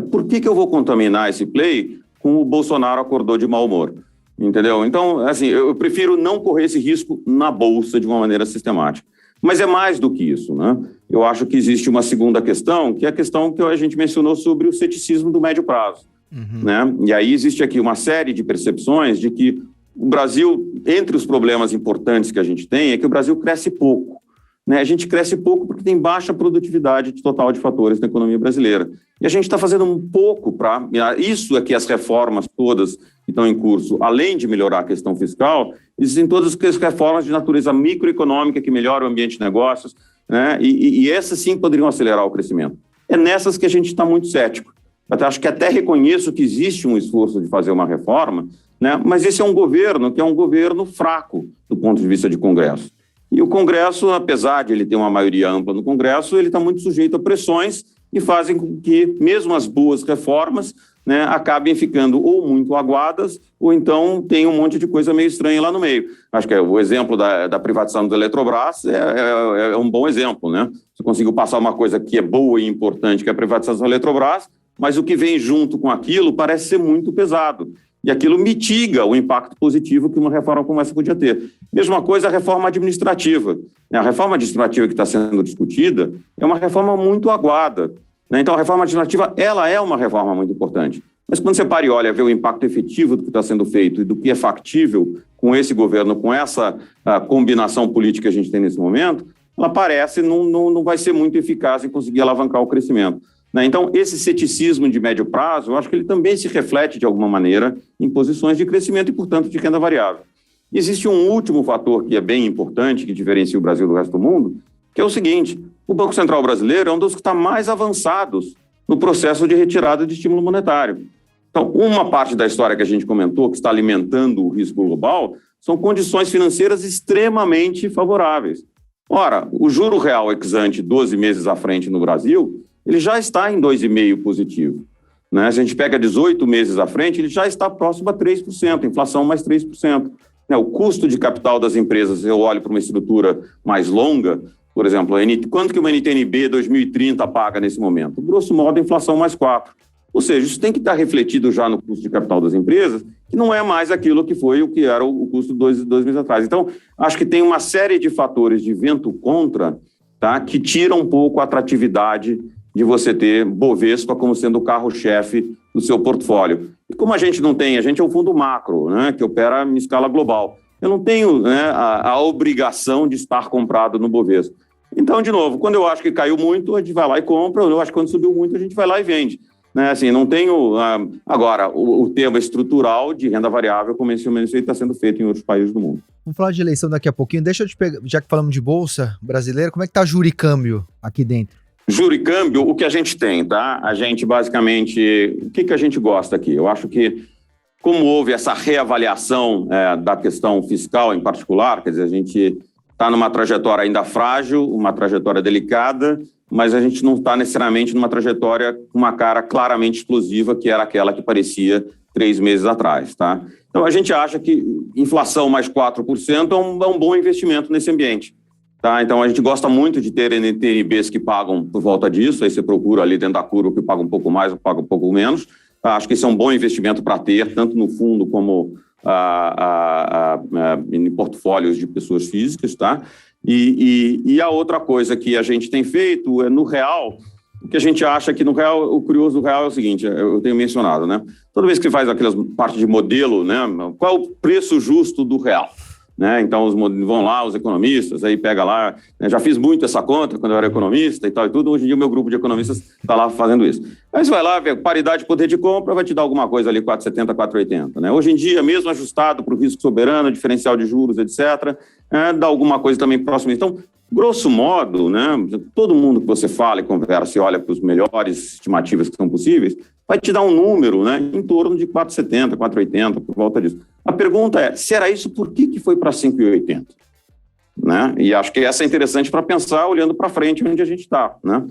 Por que eu vou contaminar esse play com o Bolsonaro acordou de mau humor? Entendeu? Então, assim, eu prefiro não correr esse risco na bolsa de uma maneira sistemática. Mas é mais do que isso, né? Eu acho que existe uma segunda questão, que é a questão que a gente mencionou sobre o ceticismo do médio prazo. Né? E aí existe aqui uma série de percepções de que o Brasil, entre os problemas importantes que a gente tem, é que o Brasil cresce pouco. Né? A gente cresce pouco porque tem baixa produtividade total de fatores na economia brasileira. E a gente está fazendo um pouco para... Isso é que as reformas todas que estão em curso, além de melhorar a questão fiscal, existem todas as reformas de natureza microeconômica que melhoram o ambiente de negócios, né? E essas sim poderiam acelerar o crescimento. É nessas que a gente está muito cético. Eu acho que até reconheço que existe um esforço de fazer uma reforma, né? Mas esse é um governo que é um governo fraco do ponto de vista de Congresso. E o Congresso, apesar de ele ter uma maioria ampla no Congresso, ele está muito sujeito a pressões que fazem com que, mesmo as boas reformas, né, acabem ficando ou muito aguadas, ou então tem um monte de coisa meio estranha lá no meio. Acho que o exemplo da privatização da Eletrobras é um bom exemplo. Né? Você conseguiu passar uma coisa que é boa e importante, que é a privatização da Eletrobras, mas o que vem junto com aquilo parece ser muito pesado. E aquilo mitiga o impacto positivo que uma reforma como essa podia ter. Mesma coisa a reforma administrativa. A reforma administrativa que está sendo discutida é uma reforma muito aguada. Então, a reforma administrativa ela é uma reforma muito importante. Mas quando você para e olha, vê o impacto efetivo do que está sendo feito e do que é factível com esse governo, com essa combinação política que a gente tem nesse momento, ela parece não vai ser muito eficaz em conseguir alavancar o crescimento. Né? Então, esse ceticismo de médio prazo, eu acho que ele também se reflete, de alguma maneira, em posições de crescimento e, portanto, de renda variável. Existe um último fator que é bem importante, que diferencia o Brasil do resto do mundo, que é o seguinte: o Banco Central brasileiro é um dos que está mais avançados no processo de retirada de estímulo monetário. Então, uma parte da história que a gente comentou, que está alimentando o risco global, são condições financeiras extremamente favoráveis. Ora, o juro real ex-ante 12 meses à frente no Brasil, ele já está em 2,5% positivo. Né? Se a gente pega 18 meses à frente, ele já está próximo a 3%, inflação mais 3%. Né? O custo de capital das empresas, eu olho para uma estrutura mais longa, por exemplo, quanto que uma NTNB 2030 paga nesse momento? Grosso modo, a inflação mais 4%. Ou seja, isso tem que estar refletido já no custo de capital das empresas, que não é mais aquilo que foi o que era o custo dois meses atrás. Então, acho que tem uma série de fatores de vento contra, tá, que tiram um pouco a atratividade de você ter Bovespa como sendo o carro-chefe do seu portfólio. E como a gente não tem, a gente é um fundo macro, né, que opera em escala global. Eu não tenho, né, a obrigação de estar comprado no Bovespa. Então, de novo, quando eu acho que caiu muito, a gente vai lá e compra. Eu acho que quando subiu muito, a gente vai lá e vende. Né, assim, não tenho... agora, o tema estrutural de renda variável, como esse está sendo feito em outros países do mundo. Vamos falar de eleição daqui a pouquinho. Deixa eu te pegar, já que falamos de bolsa brasileira, como é que está juro e câmbio aqui dentro? Juro e câmbio, o que a gente tem, tá? A gente basicamente... O que a gente gosta aqui? Eu acho que, como houve essa reavaliação da questão fiscal em particular, quer dizer, a gente está numa trajetória ainda frágil, uma trajetória delicada, mas a gente não está necessariamente numa trajetória com uma cara claramente explosiva, que era aquela que parecia 3 meses atrás, tá? Então, a gente acha que inflação mais 4% é um bom investimento nesse ambiente, tá? Então, a gente gosta muito de ter NTNBs que pagam por volta disso, aí você procura ali dentro da curva que paga um pouco mais ou paga um pouco menos. Acho que esse é um bom investimento para ter, tanto no fundo como em portfólios de pessoas físicas, tá? E a outra coisa que a gente tem feito é no real, o que a gente acha que no real, o curioso do real é o seguinte, eu tenho mencionado, né? Toda vez que faz aquelas parte de modelo, né? Qual é o preço justo do real? Né? Então, vão lá os economistas, aí pega lá, né? Já fiz muito essa conta quando eu era economista e tal e tudo, hoje em dia o meu grupo de economistas está lá fazendo isso. Aí você vai lá, ver paridade de poder de compra, vai te dar alguma coisa ali, 4,70, 4,80. Né? Hoje em dia, mesmo ajustado para o risco soberano, diferencial de juros, etc., dá alguma coisa também próxima. Então, grosso modo, né, todo mundo que você fala e conversa e olha para as melhores estimativas que são possíveis, vai te dar um número, né, em torno de 4,70, 4,80, por volta disso. A pergunta é, se era isso, por que foi para 5,80? Né? E acho que essa é interessante para pensar olhando para frente onde a gente está. Né?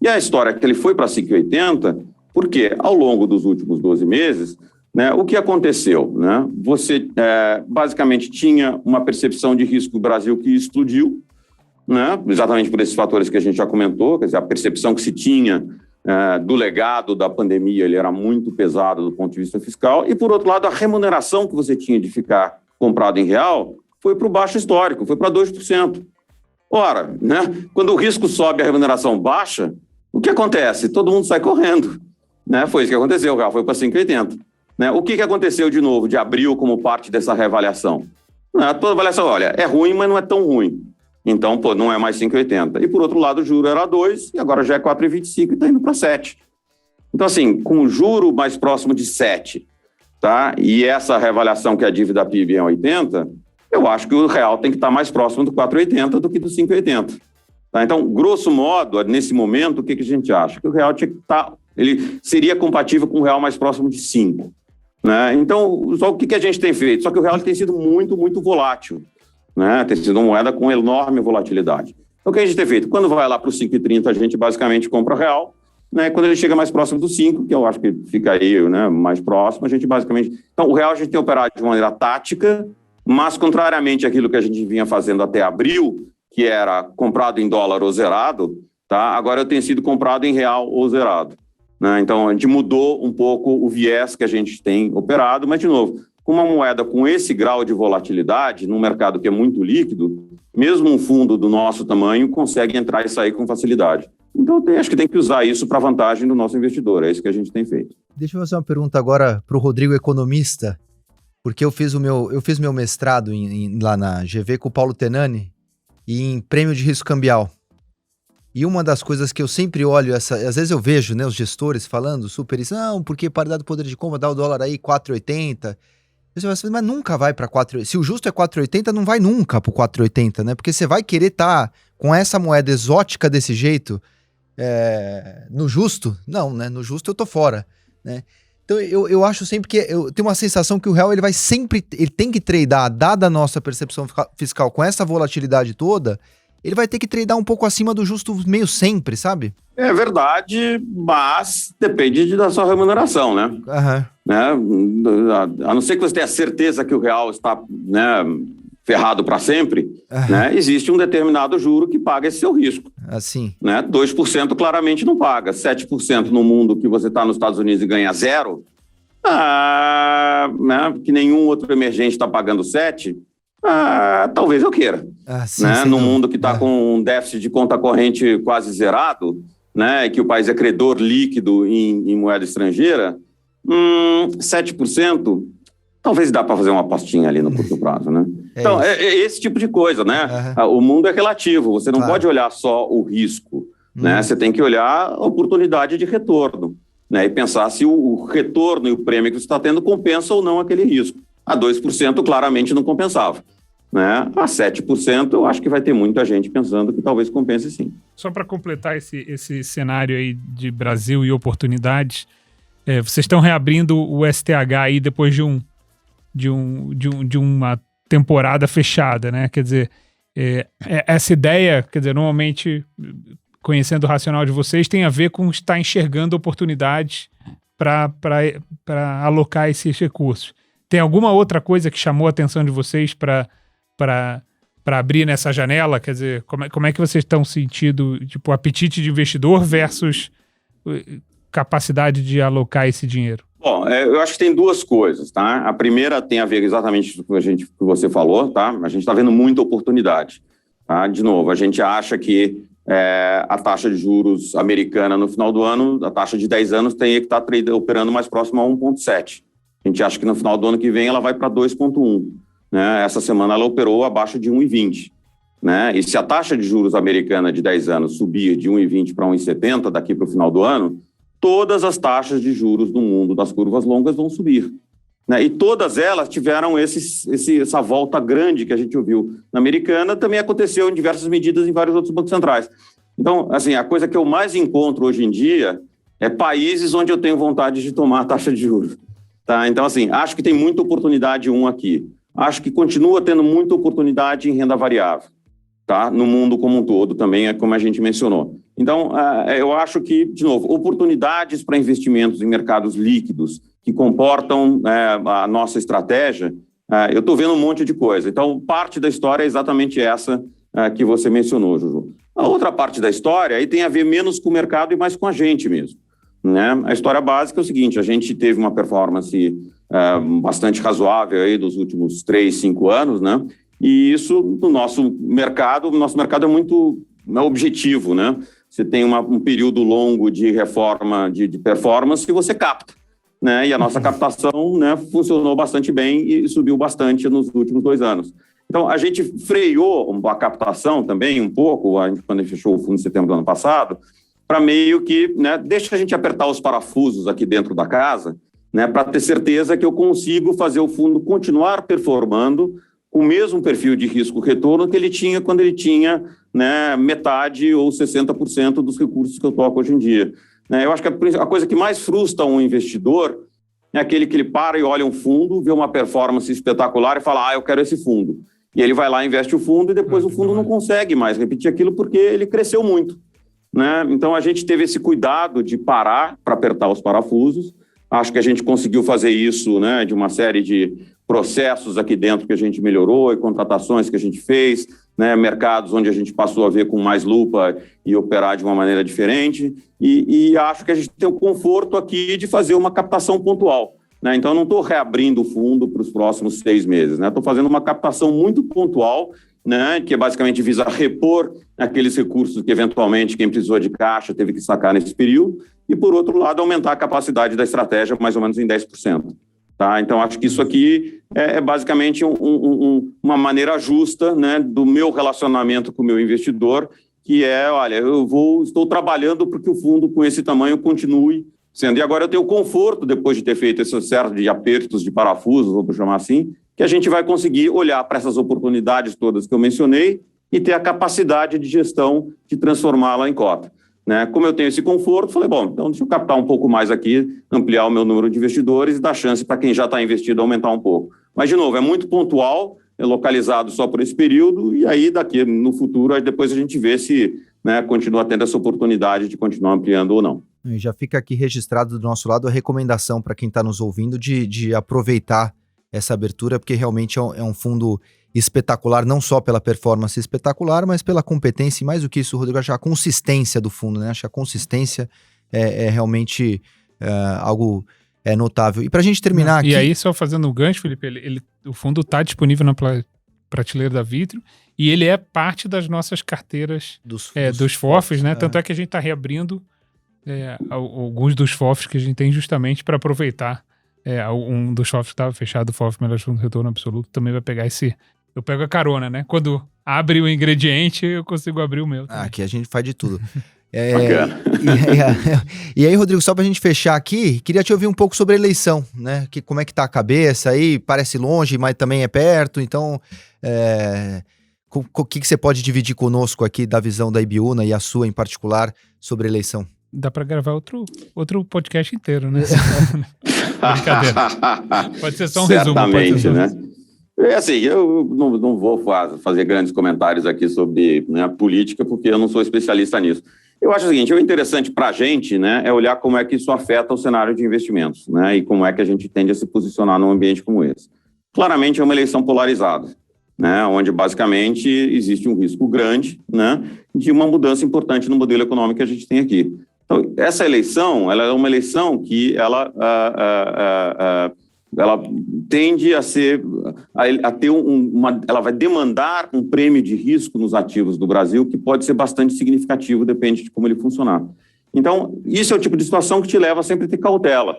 E a história é que ele foi para 5,80 porque, ao longo dos últimos 12 meses, né, o que aconteceu? Né? Você basicamente tinha uma percepção de risco do Brasil que explodiu, né, exatamente por esses fatores que a gente já comentou, quer dizer, a percepção que se tinha do legado da pandemia, ele era muito pesado do ponto de vista fiscal, e, por outro lado, a remuneração que você tinha de ficar comprado em real foi para o baixo histórico, foi para 2%. Ora, né, quando o risco sobe e a remuneração baixa, o que acontece? Todo mundo sai correndo. Né? Foi isso que aconteceu, o real foi para 5,80. Né? O que aconteceu de novo, de abril, como parte dessa reavaliação? Toda avaliação, olha, é ruim, mas não é tão ruim. Então, não é mais 5,80. E, por outro lado, o juro era 2 e agora já é 4,25 e está indo para 7. Então, assim, com o juro mais próximo de 7, tá? E essa reavaliação que a dívida PIB é 80, eu acho que o real tem que estar mais próximo do 4,80 do que do 5,80. Tá? Então, grosso modo, nesse momento, o que a gente acha? Que o real tinha que estar... Ele seria compatível com o real mais próximo de 5. Né? Então, só o que a gente tem feito? Só que o real tem sido muito, muito volátil. Né? Tem sido uma moeda com enorme volatilidade. Então, o que a gente tem feito? Quando vai lá para o 5,30, a gente basicamente compra real. Né? Quando ele chega mais próximo do 5, que eu acho que fica aí, né, mais próximo, a gente basicamente... Então, o real a gente tem operado de maneira tática, mas contrariamente àquilo que a gente vinha fazendo até abril, que era comprado em dólar ou zerado, tá? Agora eu tenho sido comprado em real ou zerado. Né? Então, a gente mudou um pouco o viés que a gente tem operado, mas, de novo, com uma moeda com esse grau de volatilidade, num mercado que é muito líquido, mesmo um fundo do nosso tamanho consegue entrar e sair com facilidade. Então, acho que tem que usar isso para a vantagem do nosso investidor, é isso que a gente tem feito. Deixa eu fazer uma pergunta agora para o Rodrigo, economista. Porque eu fiz meu mestrado lá na GV com o Paulo Tenani em prêmio de risco cambial. E uma das coisas que eu sempre olho, às vezes eu vejo, né, os gestores falando super isso, não, porque paridade do poder de compra dá o dólar aí 4,80. Você fala assim, mas nunca vai para 4,80. Se o justo é 4,80, não vai nunca para 4,80, né? Porque você vai querer estar com essa moeda exótica desse jeito no justo? Não, né? No justo eu tô fora, né? Então eu acho sempre que eu tenho uma sensação que o real ele tem que tradear, dada a nossa percepção fiscal com essa volatilidade toda, ele vai ter que tradear um pouco acima do justo meio sempre, sabe? É verdade, mas depende da sua remuneração, né? Uhum. Né? A não ser que você tenha certeza que o real está, né, ferrado para sempre, né? Existe um determinado juro que paga esse seu risco. Assim. Né? 2% claramente não paga. 7% no mundo que você está nos Estados Unidos e ganha 0%, né? Que nenhum outro emergente está pagando 7%, talvez eu queira. Sim, né? No mundo que está com um déficit de conta corrente quase zerado, né? Que o país é credor líquido em moeda estrangeira, 7%, talvez dá para fazer uma apostinha ali no curto prazo, né? Então, é esse tipo de coisa, né? O mundo é relativo, você não pode olhar só o risco, né? Você tem que olhar a oportunidade de retorno, né? E pensar se o retorno e o prêmio que você está tendo compensa ou não aquele risco. A 2% claramente não compensava, né? A 7% eu acho que vai ter muita gente pensando que talvez compense sim. Só para completar esse cenário aí de Brasil e oportunidades, vocês estão reabrindo o STH aí depois de uma temporada fechada, né? Quer dizer, essa ideia, quer dizer, normalmente, conhecendo o racional de vocês, tem a ver com estar enxergando oportunidades para alocar esses recursos. Tem alguma outra coisa que chamou a atenção de vocês para abrir nessa janela? Quer dizer, como é que vocês estão sentindo, tipo, apetite de investidor versus capacidade de alocar esse dinheiro? Bom, eu acho que tem duas coisas, tá? A primeira tem a ver exatamente com o que você falou, tá? A gente está vendo muita oportunidade, tá? De novo, a gente acha que a taxa de juros americana no final do ano, a taxa de 10 anos tem que estar operando mais próximo a 1,7. A gente acha que no final do ano que vem ela vai para 2,1. Né? Essa semana ela operou abaixo de 1,20. Né? E se a taxa de juros americana de 10 anos subir de 1,20 para 1,70 daqui para o final do ano, todas as taxas de juros do mundo das curvas longas vão subir. Né? E todas elas tiveram essa volta grande que a gente ouviu na americana, também aconteceu em diversas medidas em vários outros bancos centrais. Então, assim, a coisa que eu mais encontro hoje em dia é países onde eu tenho vontade de tomar a taxa de juros. Tá? Então, assim, acho que tem muita oportunidade aqui. Acho que continua tendo muita oportunidade em renda variável, tá? No mundo como um todo também, como a gente mencionou. Então, eu acho que, de novo, oportunidades para investimentos em mercados líquidos que comportam a nossa estratégia, eu estou vendo um monte de coisa. Então, parte da história é exatamente essa que você mencionou, Juju. A outra parte da história aí tem a ver menos com o mercado e mais com a gente mesmo. Né? A história básica é o seguinte, a gente teve uma performance bastante razoável aí dos últimos 3, 5 anos, né? E isso no nosso mercado é muito objetivo, né? Você tem um período longo de reforma de performance que você capta, né? E a nossa captação, né, funcionou bastante bem e subiu bastante nos últimos 2 anos. Então, a gente freou a captação também um pouco, quando a gente fechou o fundo em setembro do ano passado, para meio que, né, deixa a gente apertar os parafusos aqui dentro da casa, né, para ter certeza que eu consigo fazer o fundo continuar performando com o mesmo perfil de risco-retorno que ele tinha quando ele tinha, né, metade ou 60% dos recursos que eu toco hoje em dia. Eu acho que a coisa que mais frustra um investidor é aquele que ele para e olha um fundo, vê uma performance espetacular e fala, eu quero esse fundo. E ele vai lá, investe o fundo e depois o fundo não consegue mais repetir aquilo porque ele cresceu muito. Né? Então, a gente teve esse cuidado de parar para apertar os parafusos. Acho que a gente conseguiu fazer isso, né, de uma série de processos aqui dentro que a gente melhorou e contratações que a gente fez, né, mercados onde a gente passou a ver com mais lupa e operar de uma maneira diferente. E acho que a gente tem o conforto aqui de fazer uma captação pontual. Né? Então, eu não estou reabrindo o fundo para os próximos 6 meses. Estou fazendo uma captação muito pontual, né, que basicamente visa repor aqueles recursos que, eventualmente, quem precisou de caixa teve que sacar nesse período, e, por outro lado, aumentar a capacidade da estratégia mais ou menos em 10%. Tá? Então, acho que isso aqui é basicamente uma maneira justa, né, do meu relacionamento com o meu investidor, que olha, estou trabalhando para que o fundo com esse tamanho continue sendo. E agora eu tenho o conforto, depois de ter feito esse certo de apertos de parafusos, vou chamar assim, que a gente vai conseguir olhar para essas oportunidades todas que eu mencionei e ter a capacidade de gestão de transformá-la em cota. Né? Como eu tenho esse conforto, falei, bom, então deixa eu captar um pouco mais aqui, ampliar o meu número de investidores e dar chance para quem já está investido aumentar um pouco. Mas, de novo, é muito pontual, é localizado só por esse período, e aí daqui no futuro, aí depois a gente vê se, né, continua tendo essa oportunidade de continuar ampliando ou não. E já fica aqui registrado do nosso lado a recomendação para quem está nos ouvindo de aproveitar essa abertura, porque realmente é um fundo espetacular, não só pela performance espetacular, mas pela competência e mais do que isso, Rodrigo, acho a consistência do fundo, né? Acho que a consistência é realmente algo notável. E para a gente terminar aqui... E aí, só fazendo um gancho, Felipe, o fundo está disponível na prateleira da Vitro e ele é parte das nossas carteiras dos FOFs, né? Tanto é que a gente está reabrindo alguns dos FOFs que a gente tem justamente para aproveitar. Um dos FOFs que estava fechado, o FOF Melhor Fundo de Retorno Absoluto, também vai pegar eu pego a carona, né? Quando abre o ingrediente, eu consigo abrir o meu. Aqui a gente faz de tudo. E aí, Rodrigo, só pra gente fechar aqui, queria te ouvir um pouco sobre a eleição, né? Como é que tá a cabeça aí? Parece longe, mas também é perto. Então, o que você pode dividir conosco aqui da visão da Ibiúna e a sua em particular sobre a eleição? Dá pra gravar outro podcast inteiro, né? Brincadeira. Pode ser só um resumo. Certamente, né? Assim, eu não vou fazer grandes comentários aqui sobre, né, política, porque eu não sou especialista nisso. Eu acho o seguinte, o interessante para a gente, né, é olhar como é que isso afeta o cenário de investimentos, né, e como é que a gente tende a se posicionar num ambiente como esse. Claramente é uma eleição polarizada, né, onde basicamente existe um risco grande, né, de uma mudança importante no modelo econômico que a gente tem aqui. Então, essa eleição, ela é uma eleição que ela tende a ter ela vai demandar um prêmio de risco nos ativos do Brasil que pode ser bastante significativo, depende de como ele funcionar. Então, isso é o tipo de situação que te leva sempre a ter cautela,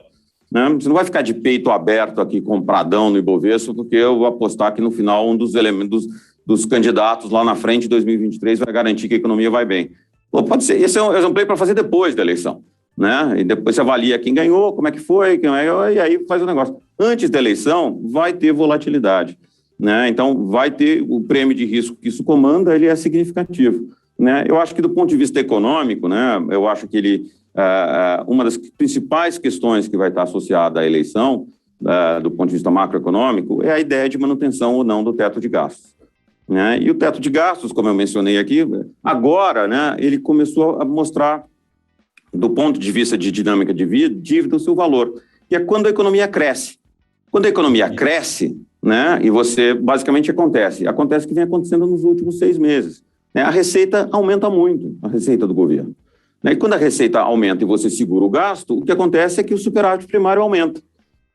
né? Você não vai ficar de peito aberto aqui, compradão no Ibovespa, porque eu vou apostar que no final um dos elementos dos candidatos lá na frente, em 2023, vai garantir que a economia vai bem. Pô, pode ser, esse é um play para fazer depois da eleição, né? E depois você avalia quem ganhou, como é que foi, e aí faz o negócio. Antes da eleição, vai ter volatilidade, né? Então, vai ter o prêmio de risco que isso comanda, ele é significativo, né? Eu acho que do ponto de vista econômico, né, eu acho que uma das principais questões que vai estar associada à eleição, do ponto de vista macroeconômico, é a ideia de manutenção ou não do teto de gastos, né? E o teto de gastos, como eu mencionei aqui, agora, né, ele começou a mostrar, do ponto de vista de dinâmica de dívida, o seu valor. E é quando a economia cresce. Quando a economia cresce, né, e você, basicamente, acontece o que vem acontecendo nos últimos 6 meses. Né, a receita aumenta muito, a receita do governo. Né, e quando a receita aumenta e você segura o gasto, o que acontece é que o superávit primário aumenta.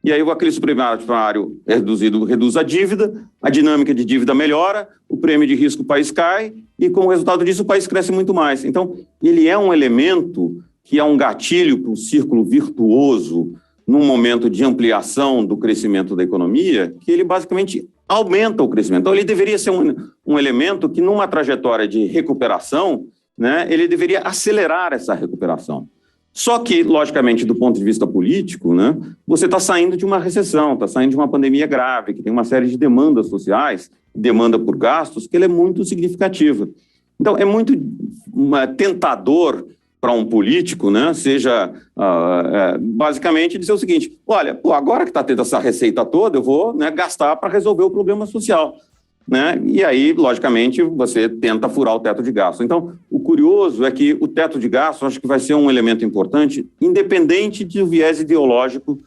E aí aquele superávit primário reduz a dívida, a dinâmica de dívida melhora, o prêmio de risco do país cai, e como resultado disso o país cresce muito mais. Então, ele é um elemento que é um gatilho para um círculo virtuoso num momento de ampliação do crescimento da economia, que ele basicamente aumenta o crescimento. Então, ele deveria ser um elemento que, numa trajetória de recuperação, né, ele deveria acelerar essa recuperação. Só que, logicamente, do ponto de vista político, né, você está saindo de uma recessão, está saindo de uma pandemia grave, que tem uma série de demandas sociais, demanda por gastos, que ele é muito significativa. Então, é muito tentador para um político, né, seja basicamente dizer o seguinte: olha, agora que está tendo essa receita toda, eu vou, né, gastar para resolver o problema social. Né? E aí, logicamente, você tenta furar o teto de gasto. Então, o curioso é que o teto de gasto, acho que vai ser um elemento importante, independente do viés ideológico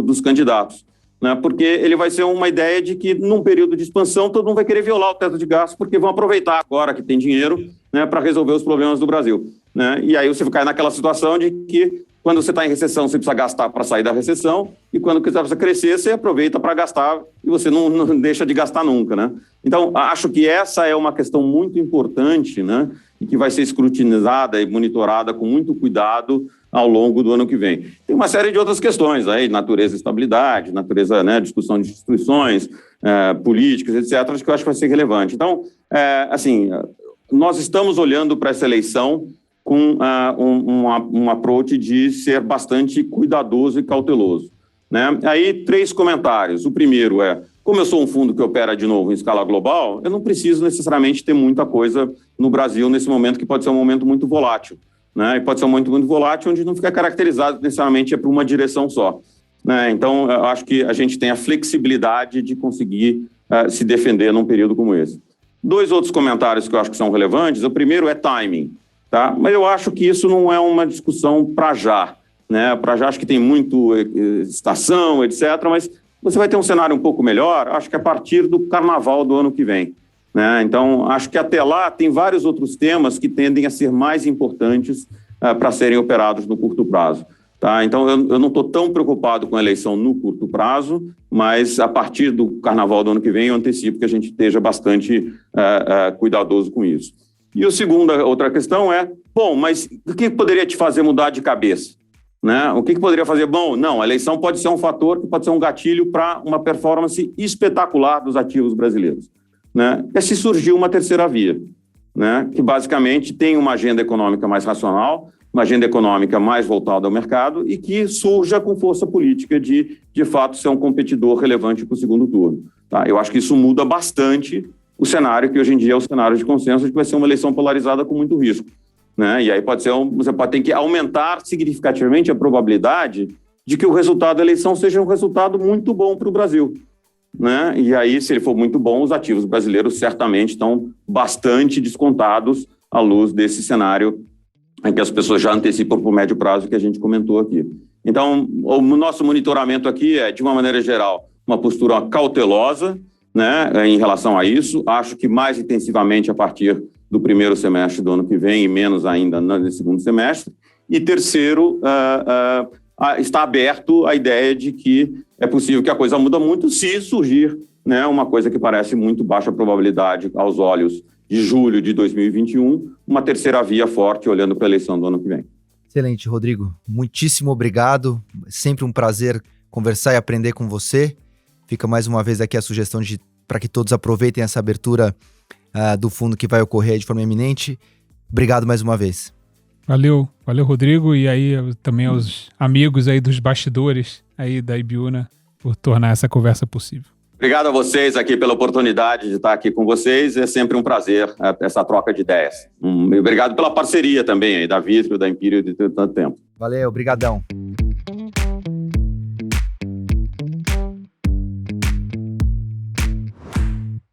dos candidatos, né? Porque ele vai ser uma ideia de que, num período de expansão, todo mundo vai querer violar o teto de gasto, porque vão aproveitar agora que tem dinheiro, né, para resolver os problemas do Brasil. Né? E aí você cai naquela situação de que, quando você está em recessão, você precisa gastar para sair da recessão, e quando você precisa crescer, você aproveita para gastar e você não deixa de gastar nunca, né? Então, acho que essa é uma questão muito importante, né, e que vai ser escrutinizada e monitorada com muito cuidado ao longo do ano que vem. Tem uma série de outras questões aí, natureza e estabilidade, natureza, né, discussão de instituições, políticas, etc., que eu acho que vai ser relevante. Então, assim, nós estamos olhando para essa eleição com um approach de ser bastante cuidadoso e cauteloso, né? Aí, 3 comentários. O primeiro como eu sou um fundo que opera, de novo, em escala global, eu não preciso necessariamente ter muita coisa no Brasil nesse momento, que pode ser um momento muito volátil, né? E pode ser um momento muito volátil, onde não fica caracterizado necessariamente por uma direção só, né? Então, eu acho que a gente tem a flexibilidade de conseguir se defender num período como esse. 2 outros comentários que eu acho que são relevantes. O primeiro é timing, tá? Mas eu acho que isso não é uma discussão para já, né? Para já acho que tem muito estação, etc., mas você vai ter um cenário um pouco melhor, acho que a partir do carnaval do ano que vem, né? Então, acho que até lá tem vários outros temas que tendem a ser mais importantes para serem operados no curto prazo, tá? Então, eu não estou tão preocupado com a eleição no curto prazo, mas a partir do carnaval do ano que vem eu antecipo que a gente esteja bastante cuidadoso com isso. E outra questão mas o que poderia te fazer mudar de cabeça? Né? O que poderia fazer? Bom, não, a eleição pode ser um fator que pode ser um gatilho para uma performance espetacular dos ativos brasileiros, né? Se surgir uma terceira via, né? Que basicamente tem uma agenda econômica mais racional, uma agenda econômica mais voltada ao mercado e que surja com força política de fato, ser um competidor relevante para o segundo turno, tá? Eu acho que isso muda bastante o cenário que hoje em dia é o cenário de consenso, de que vai ser uma eleição polarizada com muito risco, né? E aí você pode ter que aumentar significativamente a probabilidade de que o resultado da eleição seja um resultado muito bom para o Brasil, né? E aí, se ele for muito bom, os ativos brasileiros certamente estão bastante descontados à luz desse cenário em que as pessoas já antecipam por médio prazo que a gente comentou aqui. Então, o nosso monitoramento aqui de uma maneira geral, uma postura cautelosa, né, em relação a isso. Acho que mais intensivamente a partir do primeiro semestre do ano que vem e menos ainda no segundo semestre. E terceiro, está aberto a ideia de que é possível que a coisa muda muito se surgir, né, uma coisa que parece muito baixa probabilidade aos olhos de julho de 2021, uma terceira via forte olhando para a eleição do ano que vem. Excelente, Rodrigo. Muitíssimo obrigado. Sempre um prazer conversar e aprender com você. Fica mais uma vez aqui a sugestão para que todos aproveitem essa abertura do fundo que vai ocorrer de forma iminente. Obrigado mais uma vez. Valeu, Rodrigo, e aí também aos amigos aí dos bastidores aí da Ibiúna por tornar essa conversa possível. Obrigado a vocês aqui pela oportunidade de estar aqui com vocês. É sempre um prazer essa troca de ideias. E obrigado pela parceria também aí da Vitro, da Empírio de tanto tempo. Valeu, obrigadão.